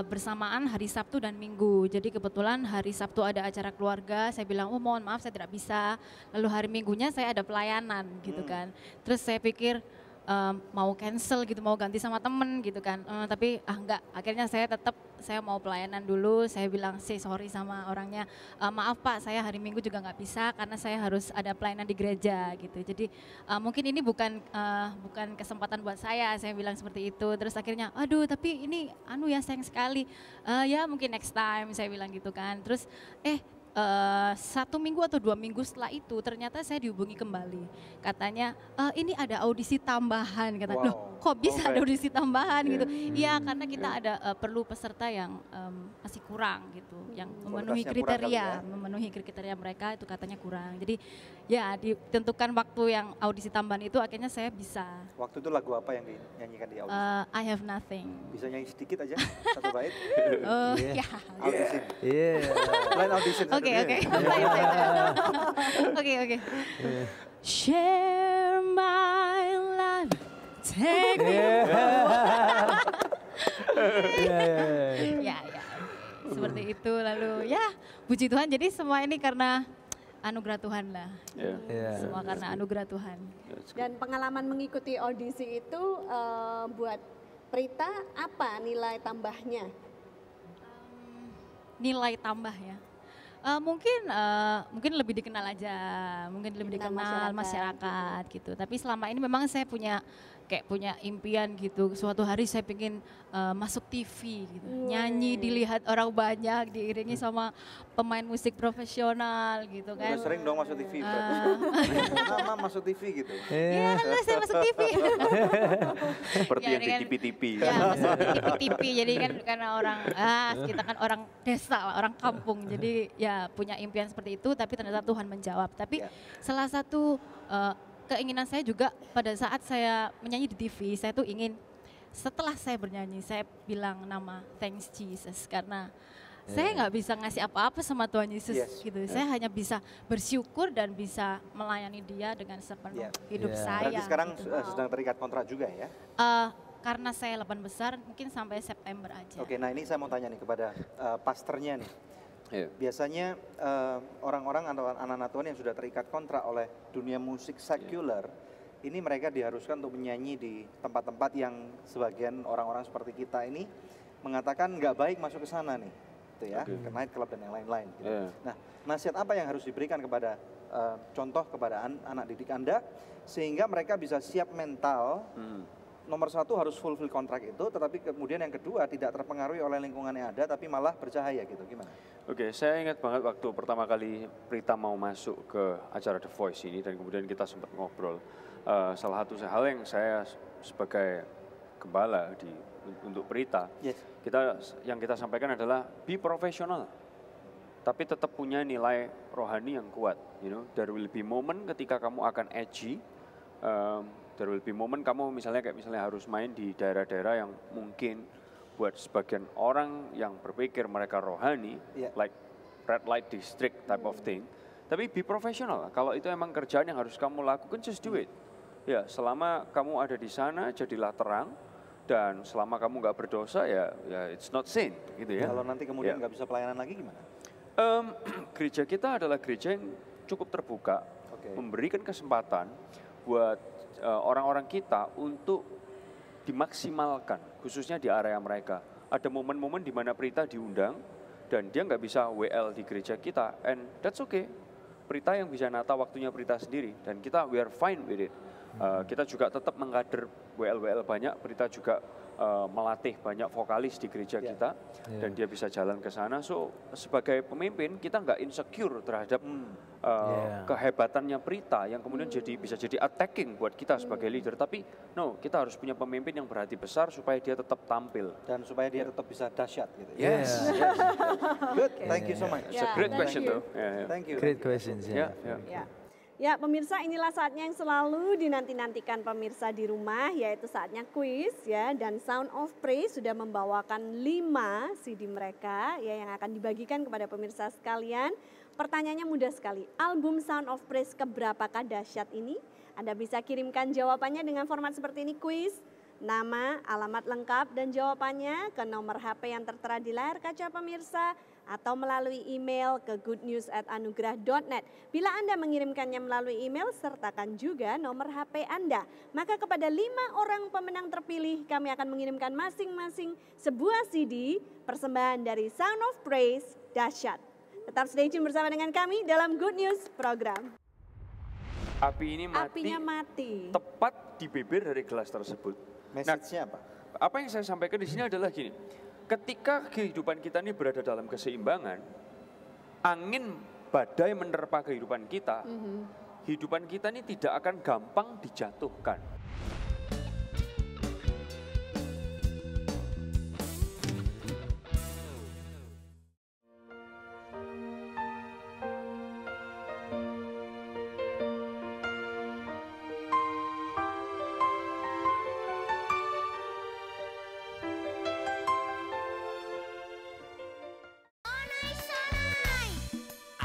S11: bersamaan hari Sabtu dan Minggu. Jadi kebetulan hari Sabtu ada acara keluarga, saya bilang, oh mohon maaf saya tidak bisa. Lalu hari Minggunya saya ada pelayanan gitu kan. Terus saya pikir mau cancel gitu, mau ganti sama temen gitu kan. Tapi enggak, akhirnya saya mau pelayanan dulu. Saya bilang sorry sama orangnya, maaf Pak saya hari Minggu juga nggak bisa karena saya harus ada pelayanan di gereja gitu. Jadi mungkin ini bukan kesempatan buat saya bilang seperti itu. Terus akhirnya aduh tapi ini ya sayang sekali, ya mungkin next time saya bilang gitu kan. Terus 1 minggu atau 2 minggu setelah itu ternyata saya dihubungi kembali. Katanya ini ada audisi tambahan. Kata, loh kok bisa ada audisi tambahan gitu. Iya karena kita ada perlu peserta yang masih kurang gitu. Yang memenuhi kriteria, memenuhi kriteria mereka itu katanya kurang. Jadi ya ditentukan waktu yang audisi tambahan itu akhirnya saya bisa.
S2: Waktu itu lagu apa yang dinyanyikan di audisi?
S11: I Have Nothing.
S2: Bisa nyanyi sedikit aja, satu bait?
S11: Ya.
S2: Audition. Lain audition.
S11: Oke. Share my life, take me. Ya. Seperti itu lalu ya puji Tuhan jadi semua ini karena anugerah Tuhan lah. Semua karena anugerah Tuhan.
S3: Dan pengalaman mengikuti audisi itu buat Prita apa nilai tambahnya?
S11: Nilai tambah ya. Mungkin lebih dikenal aja, mungkin lebih dikenal masyarakat gitu. Tapi selama ini memang saya punya impian gitu. Suatu hari saya pengen masuk TV gitu. Nyanyi dilihat orang banyak, diiringi sama pemain musik profesional gitu kan.
S2: Udah sering dong masuk TV. Mama masuk TV gitu.
S11: Iya, saya masuk TV.
S5: Seperti yang di TV-TV.
S11: Ya, masuk TV. Jadi kan karena orang kita kan orang desa, orang kampung. Jadi ya punya impian seperti itu tapi ternyata Tuhan menjawab. Tapi salah satu keinginan saya juga pada saat saya menyanyi di TV, saya tuh ingin setelah saya bernyanyi, saya bilang nama thanks Jesus karena saya nggak bisa ngasih apa-apa sama Tuhan Yesus gitu. Saya hanya bisa bersyukur dan bisa melayani Dia dengan sepenuh hidup saya.
S2: Berarti sekarang
S11: gitu.
S2: sedang terikat kontrak juga ya?
S11: Karena saya 8 besar, mungkin sampai September aja.
S2: Oke, nah ini saya mau tanya nih kepada pastornya nih. Biasanya orang-orang atau anak-anak Tuhan yang sudah terikat kontrak oleh dunia musik sekuler, ini mereka diharuskan untuk menyanyi di tempat-tempat yang sebagian orang-orang seperti kita ini mengatakan nggak baik masuk ke sana nih, gitu ya, ke night club dan yang lain-lain. Gitu. Nah, nasihat apa yang harus diberikan kepada contoh kepada anak didik Anda sehingga mereka bisa siap mental? Nomor 1 harus fulfill kontrak itu, tetapi kemudian yang kedua tidak terpengaruhi oleh lingkungan yang ada, tapi malah bercahaya gitu, gimana?
S5: Oke, saya ingat banget waktu pertama kali Prita mau masuk ke acara The Voice ini dan kemudian kita sempat ngobrol. Salah satu hal yang saya sebagai gembala untuk Prita, yang kita sampaikan adalah be profesional, tapi tetap punya nilai rohani yang kuat. There will be moment ketika kamu akan edgy. There will be moment kamu misalnya harus main di daerah-daerah yang mungkin buat sebagian orang yang berpikir mereka rohani, like red light district type of thing. Tapi be professional. Kalau itu emang kerjaan yang harus kamu lakukan, just do it. Ya, selama kamu ada di sana, jadilah terang. Dan selama kamu nggak berdosa, ya it's not sin, gitu ya.
S2: Kalau nanti kemudian nggak bisa pelayanan lagi gimana?
S5: Gereja kita adalah gereja yang cukup terbuka, memberikan kesempatan buat orang-orang kita untuk dimaksimalkan, khususnya di area mereka. Ada momen-momen di mana Prita diundang dan dia nggak bisa WL di gereja kita, and that's okay. Prita yang bisa nata waktunya Prita sendiri, dan kita we are fine with it. Kita juga tetap mengkader WL-WL banyak, Prita juga melatih banyak vokalis di gereja kita dan dia bisa jalan ke sana. So sebagai pemimpin kita nggak insecure terhadap kehebatannya Prita yang kemudian bisa jadi attacking buat kita sebagai leader. Tapi no, kita harus punya pemimpin yang berhati besar supaya dia tetap tampil
S2: dan supaya dia tetap bisa dahsyat gitu.
S5: Yes.
S2: Good, thank you so much.
S5: It's a great question though.
S2: Thank you.
S8: Great questions.
S3: Ya pemirsa, inilah saatnya yang selalu dinanti-nantikan pemirsa di rumah, yaitu saatnya kuis ya. Dan Sound of Praise sudah membawakan 5 CD mereka ya yang akan dibagikan kepada pemirsa sekalian. Pertanyaannya mudah sekali, album Sound of Praise keberapakah dahsyat ini? Anda bisa kirimkan jawabannya dengan format seperti ini, kuis, nama, alamat lengkap dan jawabannya ke nomor HP yang tertera di layar kaca pemirsa atau melalui email ke goodnews@anugerah.net. Bila Anda mengirimkannya melalui email, sertakan juga nomor HP Anda. Maka kepada 5 orang pemenang terpilih, kami akan mengirimkan masing-masing sebuah CD persembahan dari Sound of Praise dahsyat. Tetap stay tune bersama dengan kami dalam Good News program.
S5: Apinya mati. Tepat di bibir dari gelas tersebut.
S2: Message-nya apa?
S5: Apa yang saya sampaikan di sini adalah gini. Ketika kehidupan kita ini berada dalam keseimbangan, angin badai menerpa kehidupan kita, kehidupan kita ini tidak akan gampang dijatuhkan.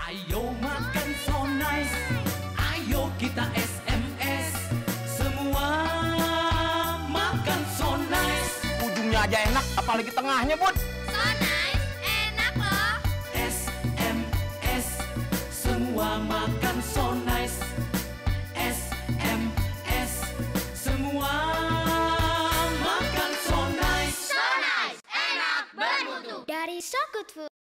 S6: Ayo makan so nice, ayo kita SMS, semua makan so nice.
S12: Ujungnya aja enak, apalagi tengahnya, Bud.
S6: So nice, enak loh. SMS, semua makan so nice. SMS, semua makan so nice. So nice, enak bermutu. Dari So Good Food.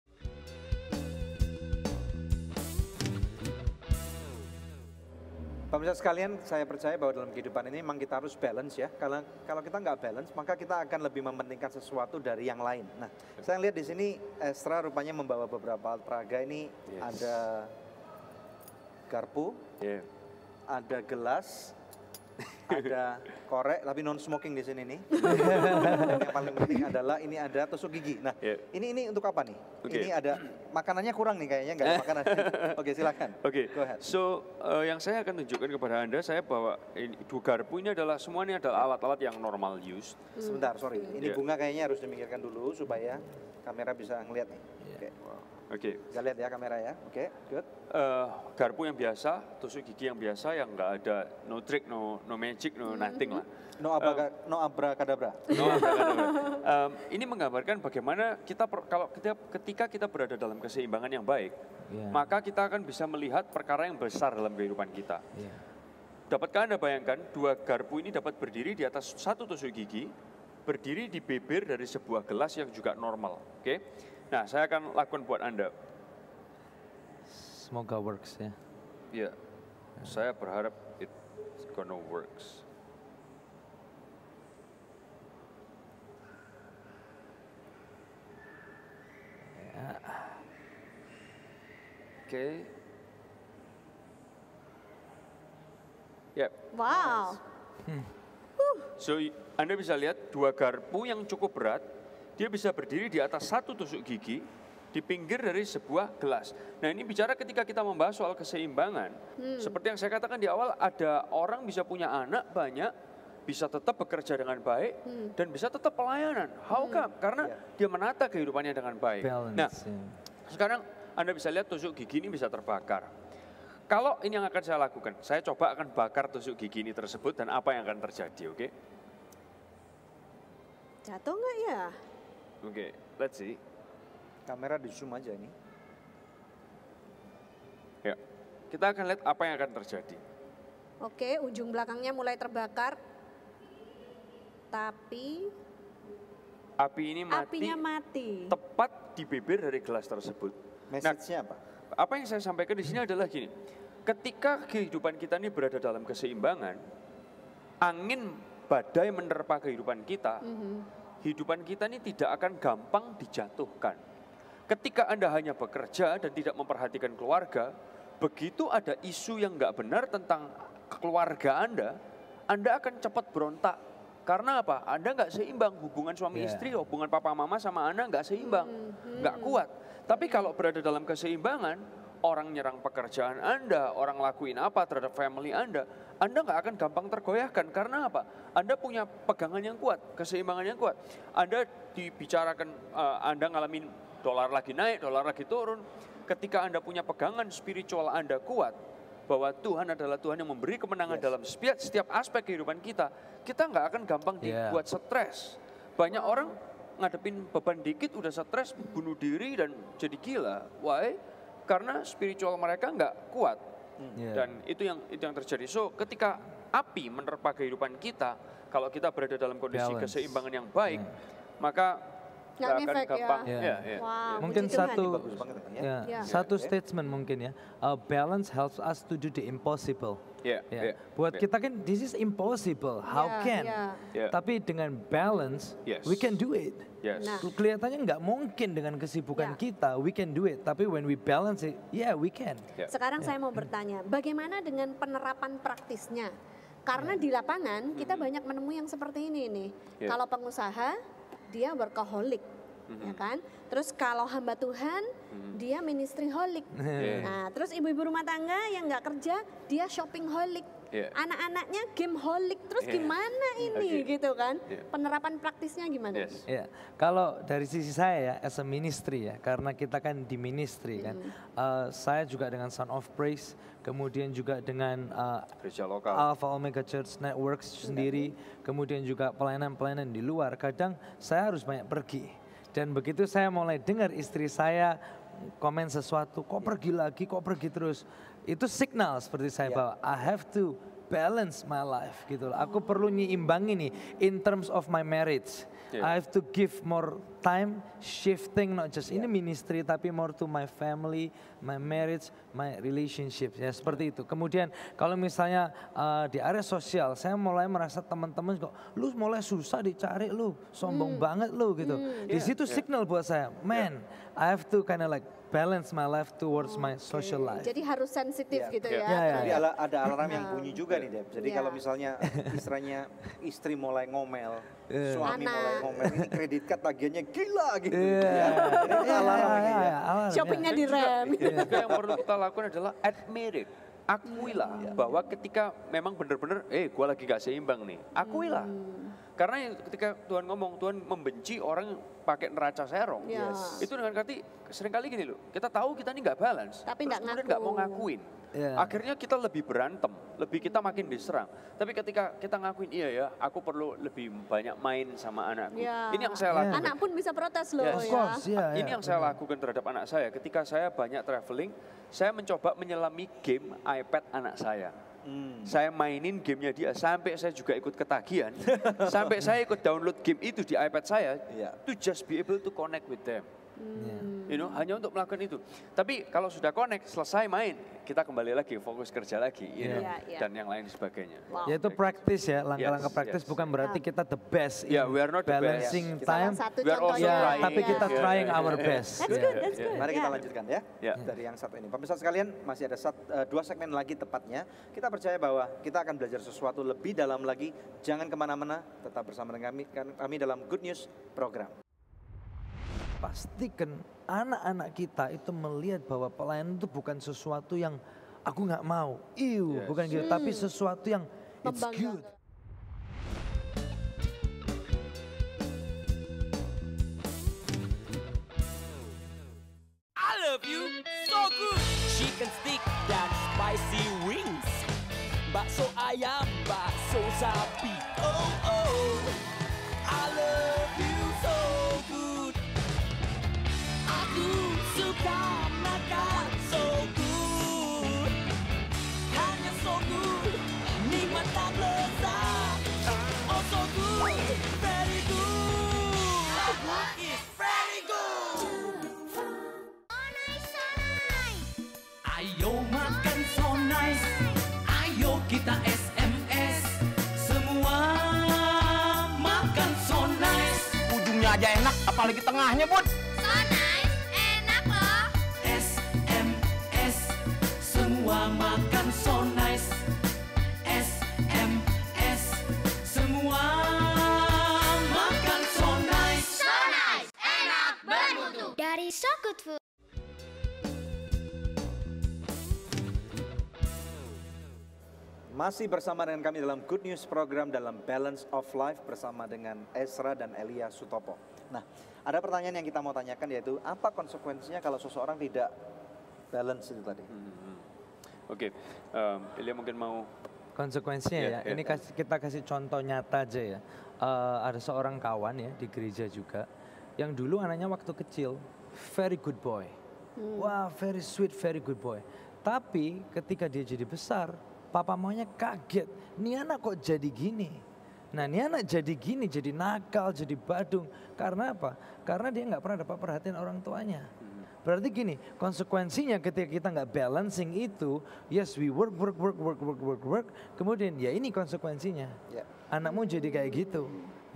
S2: Pemirsa sekalian, saya percaya bahwa dalam kehidupan ini memang kita harus balance ya. Kalau kita nggak balance, maka kita akan lebih mementingkan sesuatu dari yang lain. Nah, saya lihat di sini Estra rupanya membawa beberapa alat peraga ini. Ada garpu, ada gelas, ada korek, tapi non smoking di sini nih. Dan yang paling penting adalah ini ada tusuk gigi. Nah, ini untuk apa nih? Ini ada makanannya kurang nih kayaknya, nggak ada makanan. Oke, silakan. Go ahead.
S5: So yang saya akan tunjukkan kepada Anda, saya bawa dua garpu ini adalah semuanya adalah alat-alat yang normal use.
S2: Sebentar, sorry. Ini bunga kayaknya harus dimikirkan dulu supaya kamera bisa ngeliat nih. Oke. Bisa lihat ya kamera ya. Oke, good.
S5: Garpu yang biasa, tusuk gigi yang biasa, yang nggak ada no trick, no magic, no nothing lah.
S2: No abracadabra.
S5: Ini menggambarkan bagaimana ketika kita berada dalam keseimbangan yang baik, maka kita akan bisa melihat perkara yang besar dalam kehidupan kita. Dapatkah Anda bayangkan 2 garpu ini dapat berdiri di atas 1 tusuk gigi, berdiri di bibir dari sebuah gelas yang juga normal. Oke? Nah, saya akan lakukan buat Anda.
S8: Semoga works ya.
S5: Iya, saya berharap it's gonna works. Oke.
S3: Wow.
S5: So, Anda bisa lihat 2 garpu yang cukup berat, dia bisa berdiri di atas 1 tusuk gigi di pinggir dari sebuah gelas. Nah, ini bicara ketika kita membahas soal keseimbangan. Seperti yang saya katakan di awal, ada orang bisa punya anak banyak, bisa tetap bekerja dengan baik, dan bisa tetap pelayanan. How come? Karena dia menata kehidupannya dengan baik.
S8: Balance,
S5: Sekarang Anda bisa lihat tusuk gigi ini bisa terbakar. Kalau ini yang akan saya lakukan, saya coba akan bakar tusuk gigi ini tersebut dan apa yang akan terjadi, oke?
S3: Jatuh nggak ya?
S5: Oke, let's see.
S2: Kamera di zoom aja ini.
S5: Ya, kita akan lihat apa yang akan terjadi.
S3: Oke, ujung belakangnya mulai terbakar. Tapi apinya mati.
S5: Tepat di bibir dari gelas tersebut.
S2: Message-nya apa?
S5: Apa yang saya sampaikan di sini adalah gini. Ketika kehidupan kita ini berada dalam keseimbangan, angin badai menerpa kehidupan kita, kehidupan kita ini tidak akan gampang dijatuhkan. Ketika Anda hanya bekerja dan tidak memperhatikan keluarga, begitu ada isu yang nggak benar tentang keluarga Anda akan cepat berontak. Karena apa? Anda nggak seimbang, hubungan suami istri, hubungan papa mama sama anak nggak seimbang, nggak kuat. Tapi kalau berada dalam keseimbangan, orang nyerang pekerjaan Anda, orang lakuin apa terhadap family Anda nggak akan gampang tergoyahkan. Karena apa? Anda punya pegangan yang kuat, keseimbangan yang kuat. Anda dibicarakan, Anda ngalamin dolar lagi naik, dolar lagi turun. Ketika Anda punya pegangan spiritual Anda kuat, bahwa Tuhan adalah Tuhan yang memberi kemenangan dalam setiap aspek kehidupan kita nggak akan gampang dibuat stres. Banyak orang ngadepin beban dikit udah stres, bunuh diri dan jadi gila. Why? Karena spiritual mereka nggak kuat. Dan itu yang terjadi. So ketika api menerpa kehidupan kita, kalau kita berada dalam kondisi keseimbangan yang baik, maka nggak akan gampang.
S3: Wow,
S8: mungkin satu statement mungkin ya, balance helps us to do the impossible. Buat kita kan this is impossible, how can? Tapi dengan balance, we can do it. Kelihatannya nggak mungkin dengan kesibukan kita, we can do it. Tapi when we balance it, we can.
S3: Sekarang saya mau bertanya, bagaimana dengan penerapan praktisnya? Karena di lapangan kita banyak menemui yang seperti ini nih. Kalau pengusaha, dia workaholic, ya kan? Terus kalau hamba Tuhan, dia ministryholic. Nah, terus ibu-ibu rumah tangga yang nggak kerja, dia shoppingholic. Anak-anaknya gameholic. Terus gimana ini, gitu kan? Penerapan praktisnya gimana?
S8: Kalau dari sisi saya ya, as a ministry ya, karena kita kan di ministry kan, saya juga dengan Son of Praise, kemudian juga dengan
S5: gereja lokal,
S8: Alpha Omega Church Networks sendiri, kemudian juga pelayanan-pelayanan di luar. Kadang saya harus banyak pergi. Dan begitu saya mulai dengar istri saya komen sesuatu, kok pergi lagi, kok pergi terus. Itu signal seperti saya bahwa I have to balance my life gitu loh. Aku perlu nyiimbangi nih in terms of my marriage. I have to give more time shifting not just in the ministry tapi more to my family, my marriage, my relationship ya seperti itu. Kemudian kalau misalnya di area sosial saya mulai merasa teman-teman kok lu mulai susah dicari lu, sombong banget lu gitu. Di situ signal buat saya, man, I have to kind of like balance my life towards my social life.
S3: Jadi harus sensitif gitu ya.
S2: Jadi ada alarm yang bunyi juga nih Deb. Jadi kalau misalnya istri mulai ngomel, suami mulai ngomel, ini kredit card tagihannya gila gitu. Ini alarm ini ya.
S3: Shoppingnya direm.
S5: Juga yang perlu kita lakukan adalah admit it. Akuilah bahwa ketika memang benar-benar, gue lagi gak seimbang nih. Akuilah. Karena ketika Tuhan ngomong, Tuhan membenci orang yang pakai neraca serong. Itu dengan arti seringkali gini loh, kita tahu kita ini nggak balance,
S3: tapi
S5: kemudian nggak mau ngakuin. Akhirnya kita lebih berantem, kita makin diserang. Tapi ketika kita ngakuin, iya ya, aku perlu lebih banyak main sama anakku. Ini yang saya lakukan.
S3: Anak pun bisa protes loh
S5: Ini yang saya lakukan terhadap anak saya. Ketika saya banyak traveling, saya mencoba menyelami game iPad anak saya. Saya mainin gamenya dia sampai saya juga ikut ketagihan. Sampai saya ikut download game itu di iPad saya to just be able to connect with them. You know, hanya untuk melakukan itu. Tapi kalau sudah connect, selesai main, kita kembali lagi, fokus kerja lagi, dan yang lain sebagainya.
S8: Ya itu praktis ya, langkah-langkah praktis bukan berarti kita the best in
S5: we are not
S8: balancing time.
S5: We are also trying.
S8: Tapi kita trying our best.
S3: That's good.
S2: Mari kita lanjutkan ya, dari yang satu ini. Pemirsa sekalian, masih ada 2 segmen lagi tepatnya. Kita percaya bahwa kita akan belajar sesuatu lebih dalam lagi. Jangan kemana-mana, tetap bersama dengan kami dalam Good News Program.
S8: Pastikan anak-anak kita itu melihat bahwa pelayanan itu bukan sesuatu yang aku nggak mau, bukan gitu, tapi sesuatu yang it's good.
S6: I love you so good. Chicken stick dan spicy wings, bakso ayam, bakso sapi. Oh oh, I love you so good. Aku suka makan so good, hanya so good, nikmat dan lezat. Oh so good, very good. So good is very good. Ayo makan so nice, ayo kita SMS semua.
S12: aja enak, apalagi tengahnya, Bun.
S6: So nice, enak loh. SMS, semua makan so nice. SMS, semua makan so nice. So nice, enak bermutu. Dari So Good Food.
S2: Masih bersama dengan kami dalam Good News program dalam Balance of Life bersama dengan Ezra dan Elia Sutopo. Nah, ada pertanyaan yang kita mau tanyakan yaitu apa konsekuensinya kalau seseorang tidak balance itu tadi?
S5: Oke, Elia mungkin mau
S8: Konsekuensinya ya, ini kita kasih contoh nyata aja ya. Ada seorang kawan ya di gereja juga, yang dulu anaknya waktu kecil, very good boy. Wah, very sweet, very good boy. Tapi ketika dia jadi besar, papa maunya kaget, nih anak kok jadi gini. Nah nih anak jadi gini, jadi nakal, jadi badung. Karena apa? Karena dia nggak pernah dapat perhatian orang tuanya. Berarti gini, konsekuensinya ketika kita nggak balancing itu, yes we work, kemudian ya ini konsekuensinya. Anakmu jadi kayak gitu.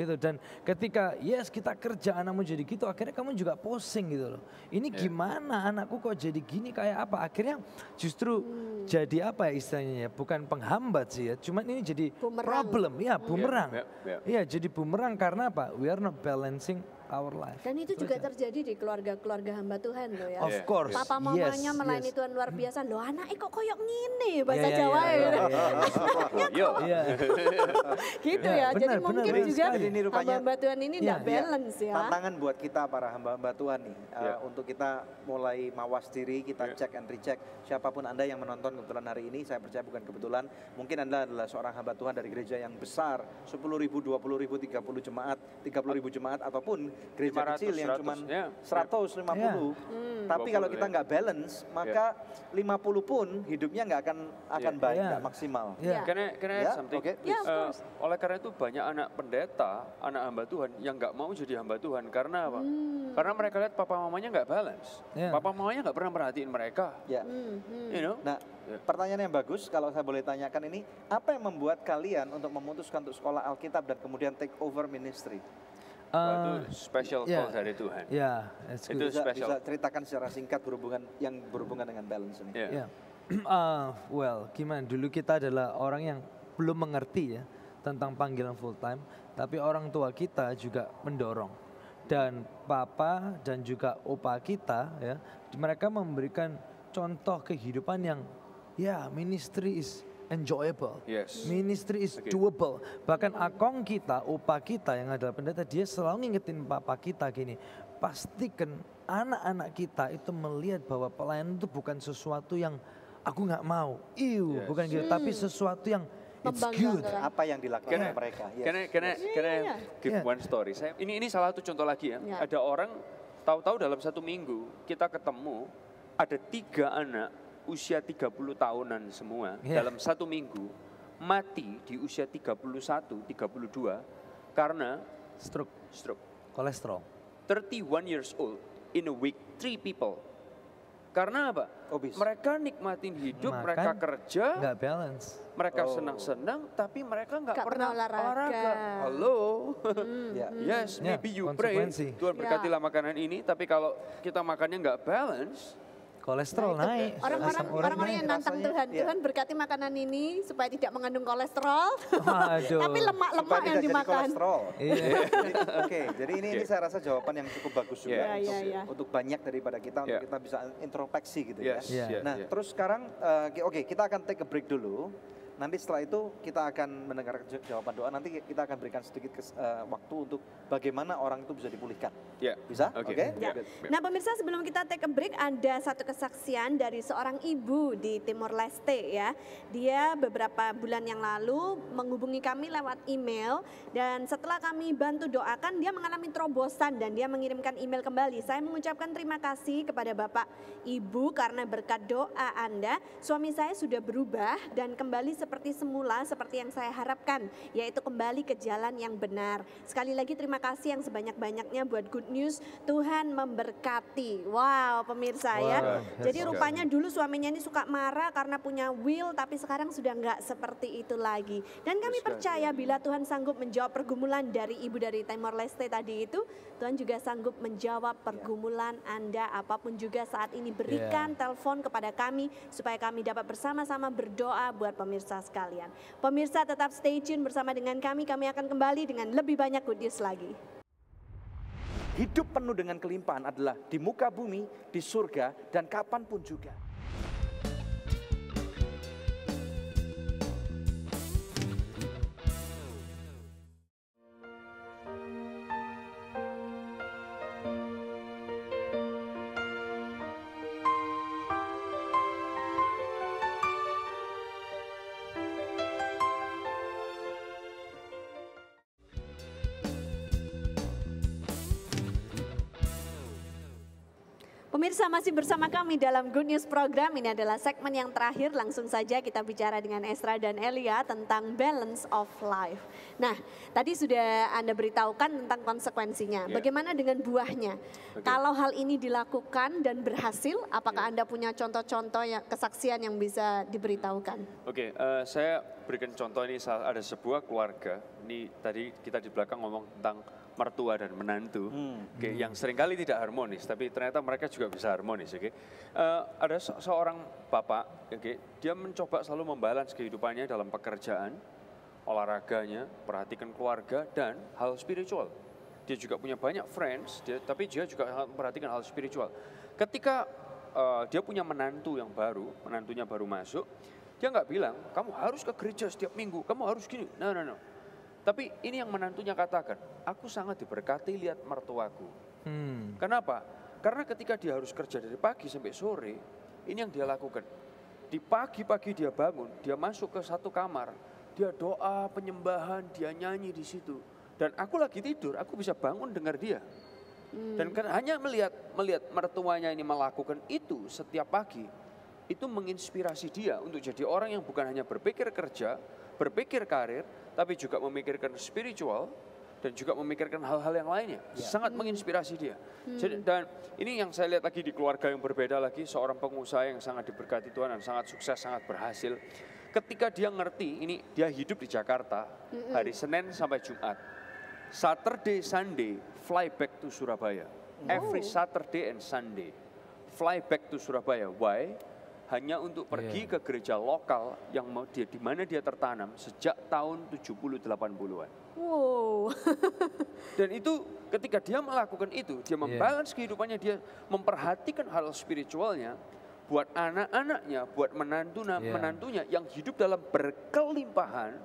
S8: Dan ketika yes kita kerja anakmu jadi gitu, akhirnya kamu juga pusing gitu loh. Ini gimana anakku kok jadi gini kayak apa? Akhirnya justru jadi apa ya istilahnya ya? Bukan penghambat sih ya, cuman ini jadi problem ya, bumerang. Iya, jadi bumerang karena apa? We are not balancing our life.
S3: Dan itu juga terjadi di keluarga-keluarga hamba Tuhan loh ya.
S8: Of course.
S3: Papa mamanya melayani Tuhan luar biasa. Loh anaknya kok koyok ngini bahasa Jawa ya. Gitu ya. Jadi mungkin juga hamba Tuhan ini tidak balance ya.
S2: Tantangan buat kita para hamba-hamba Tuhan nih. Untuk kita mulai mawas diri, kita cek and recheck. Siapapun Anda yang menonton kebetulan hari ini, saya percaya bukan kebetulan. Mungkin Anda adalah seorang hamba Tuhan dari gereja yang besar. 10.000, 20.000, 30 jemaat, 30.000 jemaat ataupun gereja 500, kecil yang cuma 150. Tapi kalau kita nggak balance, maka 50 pun hidupnya nggak akan baik, nggak maksimal.
S5: Karena something. Oleh karena itu banyak anak pendeta, anak hamba Tuhan yang nggak mau jadi hamba Tuhan. Karena apa? Karena mereka lihat papa mamanya nggak balance. Papa mamanya nggak pernah merhatiin mereka. You know?
S2: Nah, pertanyaan yang bagus kalau saya boleh tanyakan ini, apa yang membuat kalian untuk memutuskan untuk sekolah Alkitab dan kemudian take over ministry?
S5: Itu special call dari Tuhan. Itu
S2: bisa ceritakan secara singkat berhubungan dengan balance ini.
S8: Well, gimana? Dulu kita adalah orang yang belum mengerti ya tentang panggilan full time, tapi orang tua kita juga mendorong. Dan papa dan juga opa kita ya, mereka memberikan contoh kehidupan yang ministry is enjoyable, ministry is doable. Bahkan akong kita, opa kita yang adalah pendeta, dia selalu ngingetin papa kita gini, pastikan anak-anak kita itu melihat bahwa pelayanan itu bukan sesuatu yang aku nggak mau, bukan gitu, tapi sesuatu yang it's good.
S2: Apa yang dilakukan oleh mereka.
S5: Can I give one story? Ini salah satu contoh lagi ya. Ada orang tahu-tahu dalam satu minggu kita ketemu ada 3 anak usia 30 tahunan semua dalam satu minggu mati di usia 31, 32 karena
S8: stroke, kolesterol.
S5: 31 years old in a week, 3 people. Karena apa? Mereka nikmatin hidup, mereka kerja,
S8: nggak balance.
S5: Mereka senang-senang, tapi mereka nggak pernah olahraga. Halo, yes, maybe you pray, Tuhan berkatilah makanan ini, tapi kalau kita makannya nggak balance,
S8: kolesterol naik.
S3: Orang-orang yang nantang Tuhan berkati makanan ini supaya tidak mengandung kolesterol. Tapi lemak-lemak yang dimakan.
S2: Oke, jadi ini saya rasa jawaban yang cukup bagus juga untuk banyak daripada kita, untuk kita bisa introspeksi gitu ya. Nah, terus sekarang kita akan take a break dulu. Nanti setelah itu kita akan mendengar jawaban doa. Nanti kita akan berikan sedikit waktu untuk bagaimana orang itu bisa dipulihkan. Bisa? Oke.
S3: Nah pemirsa, sebelum kita take a break, ada satu kesaksian dari seorang ibu di Timor Leste ya. Dia beberapa bulan yang lalu menghubungi kami lewat email, dan setelah kami bantu doakan, dia mengalami terobosan dan dia mengirimkan email kembali. Saya mengucapkan terima kasih kepada Bapak Ibu karena berkat doa Anda, suami saya sudah berubah dan kembali seperti seperti semula, seperti yang saya harapkan, yaitu kembali ke jalan yang benar. Sekali lagi terima kasih yang sebanyak-banyaknya buat Good News. Tuhan memberkati. Wow, pemirsa ya. Jadi rupanya dulu suaminya ini suka marah karena punya will, tapi sekarang sudah nggak seperti itu lagi. Dan kami percaya bila Tuhan sanggup menjawab pergumulan dari ibu dari Timor Leste tadi itu, Tuhan juga sanggup menjawab pergumulan Anda apapun juga saat ini. Berikan telepon kepada kami supaya kami dapat bersama-sama berdoa buat pemirsa sekalian. Pemirsa tetap stay tune bersama dengan kami akan kembali dengan lebih banyak good news lagi.
S2: Hidup penuh dengan kelimpahan adalah di muka bumi, di surga, dan kapanpun juga.
S3: Pemirsa masih bersama kami dalam Good News Program. Ini adalah segmen yang terakhir. Langsung saja kita bicara dengan Esra dan Elia tentang balance of life. Nah, tadi sudah Anda beritahukan tentang konsekuensinya. Bagaimana dengan buahnya? Kalau hal ini dilakukan dan berhasil, apakah Anda punya contoh-contoh kesaksian yang bisa diberitahukan?
S5: Saya berikan contoh ini, ada sebuah keluarga. Ini tadi kita di belakang ngomong tentang mertua dan menantu, yang seringkali tidak harmonis, tapi ternyata mereka juga bisa harmonis. Ada seorang bapak, dia mencoba selalu membalance kehidupannya dalam pekerjaan, olahraganya, perhatikan keluarga, dan hal spiritual. Dia juga punya banyak friends, tapi dia juga memperhatikan hal spiritual. Ketika dia punya menantu yang baru, menantunya baru masuk, dia nggak bilang, kamu harus ke gereja setiap minggu, kamu harus gini. No. Tapi ini yang menantunya katakan, aku sangat diberkati lihat mertuaku. Kenapa? Karena ketika dia harus kerja dari pagi sampai sore, ini yang dia lakukan. Di pagi-pagi dia bangun, dia masuk ke satu kamar, dia doa, penyembahan, dia nyanyi di situ. Dan aku lagi tidur, aku bisa bangun dengar dia. Dan hanya melihat mertuanya ini melakukan itu setiap pagi, itu menginspirasi dia untuk jadi orang yang bukan hanya berpikir kerja, berpikir karir, tapi juga memikirkan spiritual dan juga memikirkan hal-hal yang lainnya. Sangat menginspirasi dia. Dan ini yang saya lihat lagi di keluarga yang berbeda lagi, seorang pengusaha yang sangat diberkati Tuhan dan sangat sukses, sangat berhasil. Ketika dia ngerti, ini dia hidup di Jakarta, hari Senin sampai Jumat. Saturday, Sunday, fly back to Surabaya. Every Saturday and Sunday, fly back to Surabaya. Why? Hanya untuk pergi ke gereja lokal yang di mana dia tertanam sejak tahun 70-80-an.
S3: Wow.
S5: Dan itu ketika dia melakukan itu, dia membalance kehidupannya, dia memperhatikan hal spiritualnya buat anak-anaknya, buat menantunya yang hidup dalam berkelimpahan.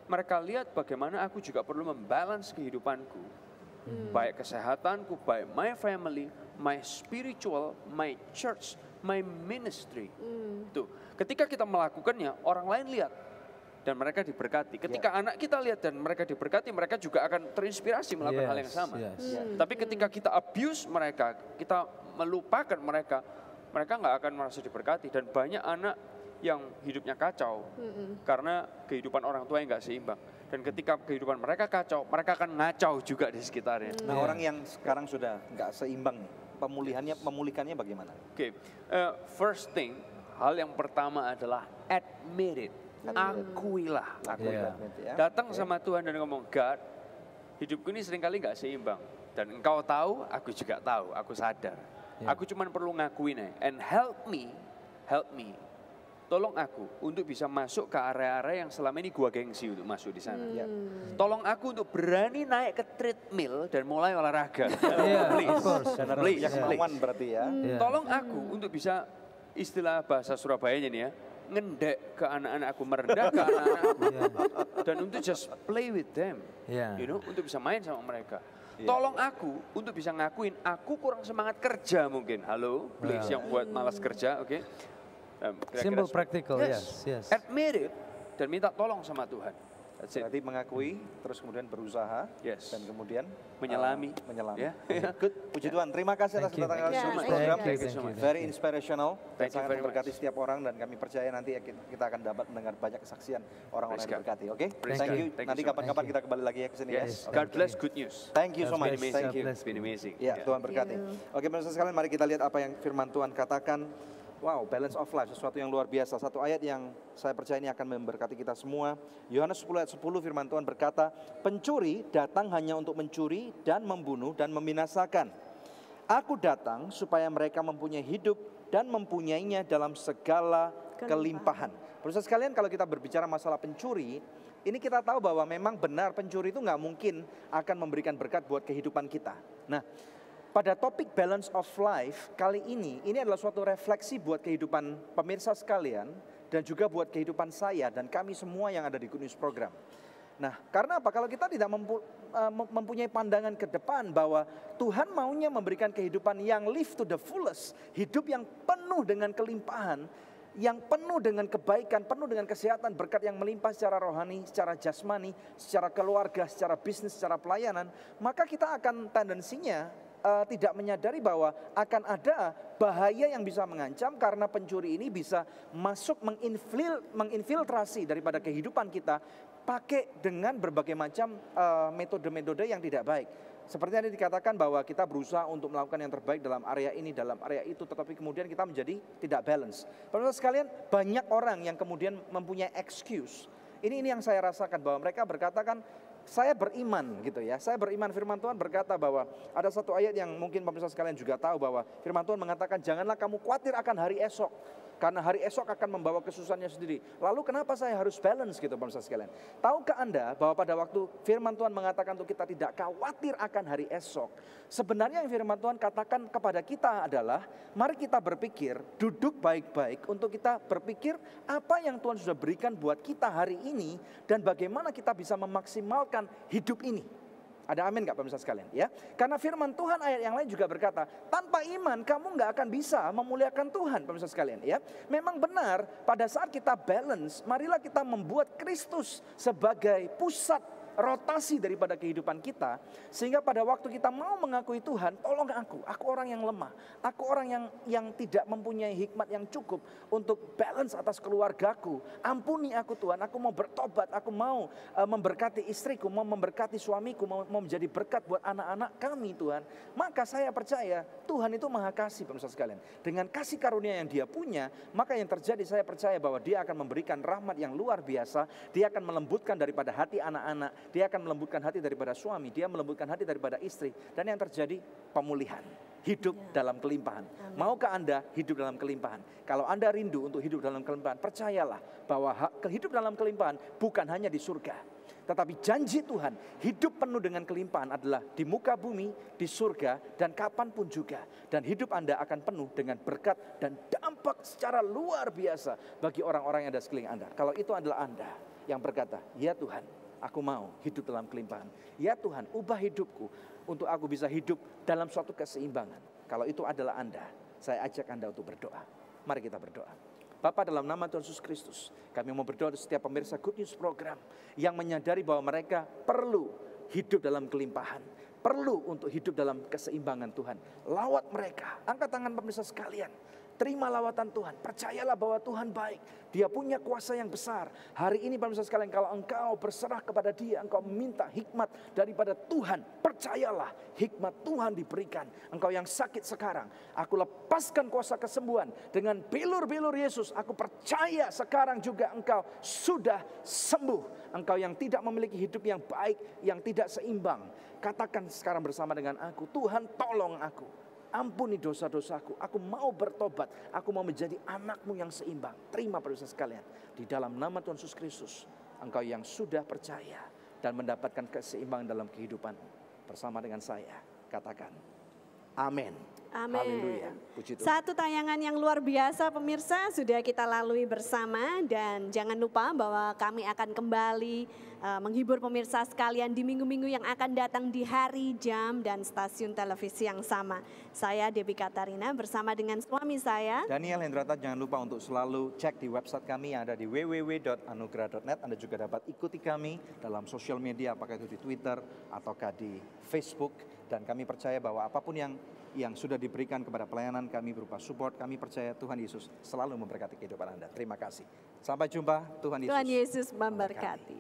S5: Mereka lihat bagaimana aku juga perlu membalance kehidupanku. Baik kesehatanku, baik my family, my spiritual, my church, my ministry. Tuh, ketika kita melakukannya, orang lain lihat dan mereka diberkati. Ketika anak kita lihat dan mereka diberkati, mereka juga akan terinspirasi melakukan hal yang sama. Tapi ketika kita abuse mereka, kita melupakan mereka, mereka nggak akan merasa diberkati. Dan banyak anak yang hidupnya kacau karena kehidupan orang tua yang nggak seimbang. Dan ketika kehidupan mereka kacau, mereka akan ngacau juga di sekitarnya.
S2: Nah, orang yang sekarang sudah nggak seimbang nih, memulihkannya bagaimana?
S5: First thing, hal yang pertama adalah admit it. Akuilah. Datang sama Tuhan dan ngomong, God, hidupku ini seringkali nggak seimbang. Dan engkau tahu, aku juga tahu, aku sadar. Aku cuma perlu ngakuin aja. And help me. Tolong aku untuk bisa masuk ke area-area yang selama ini gua gengsi untuk masuk di sana. Tolong aku untuk berani naik ke treadmill dan mulai olahraga. Please.
S2: Berarti ya.
S5: Tolong aku untuk bisa, istilah bahasa Surabayanya nih ya, ngendek ke anak-anakku, merendah ke anak-anakku. Dan untuk just play with them. Untuk bisa main sama mereka. Tolong aku untuk bisa ngakuin aku kurang semangat kerja mungkin. Halo, please yang buat malas kerja, oke?
S8: Simple, practical, yes.
S5: Admit it dan minta tolong sama Tuhan. That's it.
S2: Berarti mengakui, terus kemudian berusaha,
S5: Yes.
S2: dan kemudian
S5: Menyelami.
S2: menyelami.
S5: Ya.
S2: Good, puji Tuhan. Terima kasih atas
S8: Thank you.
S2: kedatangan
S3: Yeah,
S2: kalian di
S3: thank
S2: program.
S3: you,
S8: Thank you so much.
S2: Very inspirational. Dan
S5: Thank you
S2: sangat
S5: very
S2: memberkati
S5: much.
S2: setiap orang, dan kami percaya nanti kita akan dapat mendengar banyak kesaksian orang-orang
S5: Praise
S2: yang
S5: God.
S2: diberkati. Oke?
S5: Praise
S2: Thank
S5: God.
S2: you.
S5: Thank you
S2: Nanti
S5: so much.
S2: kapan-kapan kita kembali lagi ya ke sini.
S5: Yes.
S2: Ya?
S5: God bless. Good news.
S2: Thank you so
S8: That's
S2: much.
S8: been
S2: Thank you.
S5: It's been amazing.
S2: Ya,
S5: Yeah.
S2: Tuhan berkati. Oke, pemirsa sekalian, mari kita lihat apa yang firman Tuhan katakan. Wow, balance of life, sesuatu yang luar biasa. Satu ayat yang saya percaya ini akan memberkati kita semua. Yohanes 10 ayat 10 firman Tuhan berkata, pencuri datang hanya untuk mencuri dan membunuh dan membinasakan. Aku datang supaya mereka mempunyai hidup dan mempunyainya dalam segala kelimpahan. Pemirsa sekalian, kalau kita berbicara masalah pencuri, ini kita tahu bahwa memang benar pencuri itu nggak mungkin akan memberikan berkat buat kehidupan kita. Nah, pada topik balance of life kali ini adalah suatu refleksi buat kehidupan pemirsa sekalian dan juga buat kehidupan saya dan kami semua yang ada di Good News Program. Nah, karena apa? Kalau kita tidak mempunyai pandangan ke depan bahwa Tuhan maunya memberikan kehidupan yang live to the fullest, hidup yang penuh dengan kelimpahan, yang penuh dengan kebaikan, penuh dengan kesehatan, berkat yang melimpah secara rohani, secara jasmani, secara keluarga, secara bisnis, secara pelayanan, maka kita akan tendensinya tidak menyadari bahwa akan ada bahaya yang bisa mengancam karena pencuri ini bisa masuk menginfiltrasi daripada kehidupan kita pakai dengan berbagai macam metode-metode yang tidak baik. Seperti yang dikatakan bahwa kita berusaha untuk melakukan yang terbaik dalam area ini, dalam area itu, tetapi kemudian kita menjadi tidak balance. Pemirsa sekalian, banyak orang yang kemudian mempunyai excuse. Ini yang saya rasakan bahwa mereka berkata kan, saya beriman gitu ya. Saya beriman, firman Tuhan berkata bahwa ada satu ayat yang mungkin pemirsa sekalian juga tahu bahwa firman Tuhan mengatakan janganlah kamu khawatir akan hari esok. Karena hari esok akan membawa kesusahannya sendiri. Lalu kenapa saya harus balance gitu pemirsa sekalian? Tahukah Anda bahwa pada waktu firman Tuhan mengatakan untuk kita tidak khawatir akan hari esok. Sebenarnya yang firman Tuhan katakan kepada kita adalah mari kita berpikir, duduk baik-baik untuk kita berpikir apa yang Tuhan sudah berikan buat kita hari ini. Dan bagaimana kita bisa memaksimalkan hidup ini. Ada amin gak pemirsa sekalian ya? Karena firman Tuhan ayat yang lain juga berkata, tanpa iman kamu gak akan bisa memuliakan Tuhan pemirsa sekalian ya. Memang benar pada saat kita balance, marilah kita membuat Kristus sebagai pusat rotasi daripada kehidupan kita. Sehingga pada waktu kita mau mengakui Tuhan, tolong aku orang yang lemah. Aku orang yang tidak mempunyai hikmat yang cukup untuk balance atas keluargaku. Ampuni aku Tuhan, aku mau bertobat, aku mau memberkati istriku, mau memberkati suamiku, mau menjadi berkat buat anak-anak kami Tuhan. Maka saya percaya Tuhan itu maha kasih pemirsa sekalian. Dengan kasih karunia yang dia punya, maka yang terjadi saya percaya bahwa dia akan memberikan rahmat yang luar biasa. Dia akan melembutkan daripada hati anak-anak. Dia akan melembutkan hati daripada suami, dia melembutkan hati daripada istri. Dan yang terjadi pemulihan, hidup dalam kelimpahan. Maukah Anda hidup dalam kelimpahan? Kalau Anda rindu untuk hidup dalam kelimpahan, percayalah bahwa hidup dalam kelimpahan bukan hanya di surga. Tetapi janji Tuhan, hidup penuh dengan kelimpahan adalah di muka bumi, di surga, dan kapanpun juga. Dan hidup Anda akan penuh dengan berkat dan dampak secara luar biasa bagi orang-orang yang ada sekeliling Anda. Kalau itu adalah Anda yang berkata, ya Tuhan, aku mau hidup dalam kelimpahan. Ya Tuhan, ubah hidupku untuk aku bisa hidup dalam suatu keseimbangan. Kalau itu adalah Anda, saya ajak Anda untuk berdoa. Mari kita berdoa. Bapa, dalam nama Tuhan Yesus Kristus, kami mau berdoa untuk setiap pemirsa Good News Program yang menyadari bahwa mereka perlu hidup dalam kelimpahan. Perlu untuk hidup dalam keseimbangan Tuhan. Lawat mereka, angkat tangan pemirsa sekalian. Terima lawatan Tuhan, percayalah bahwa Tuhan baik. Dia punya kuasa yang besar. Hari ini pemirsa sekalian, kalau engkau berserah kepada dia, engkau minta hikmat daripada Tuhan, percayalah hikmat Tuhan diberikan. Engkau yang sakit sekarang, aku lepaskan kuasa kesembuhan dengan bilur-bilur Yesus. Aku percaya sekarang juga engkau sudah sembuh. Engkau yang tidak memiliki hidup yang baik, yang tidak seimbang, katakan sekarang bersama dengan aku, Tuhan tolong aku. Ampuni dosa-dosaku, aku mau bertobat, aku mau menjadi anakmu yang seimbang. Terima pemirsa sekalian, di dalam nama Tuhan Yesus Kristus, engkau yang sudah percaya dan mendapatkan keseimbangan dalam kehidupan bersama dengan saya, katakan amin.
S3: Amin.
S2: Haleluya. Puji Tuhan.
S3: Satu tayangan yang luar biasa pemirsa sudah kita lalui bersama, dan jangan lupa bahwa kami akan kembali menghibur pemirsa sekalian di minggu-minggu yang akan datang di hari, jam, dan stasiun televisi yang sama. Saya Debbie Katarina bersama dengan suami saya
S2: Daniel Hendrata. Jangan lupa untuk selalu cek di website kami yang ada di www.anugerah.net. Anda juga dapat ikuti kami dalam sosial media, apakah itu di Twitter ataukah di Facebook. Dan kami percaya bahwa apapun yang sudah diberikan kepada pelayanan kami berupa support, kami percaya Tuhan Yesus selalu memberkati kehidupan Anda. Terima kasih. Sampai jumpa. Tuhan Yesus
S3: Tuhan Yesus memberkati.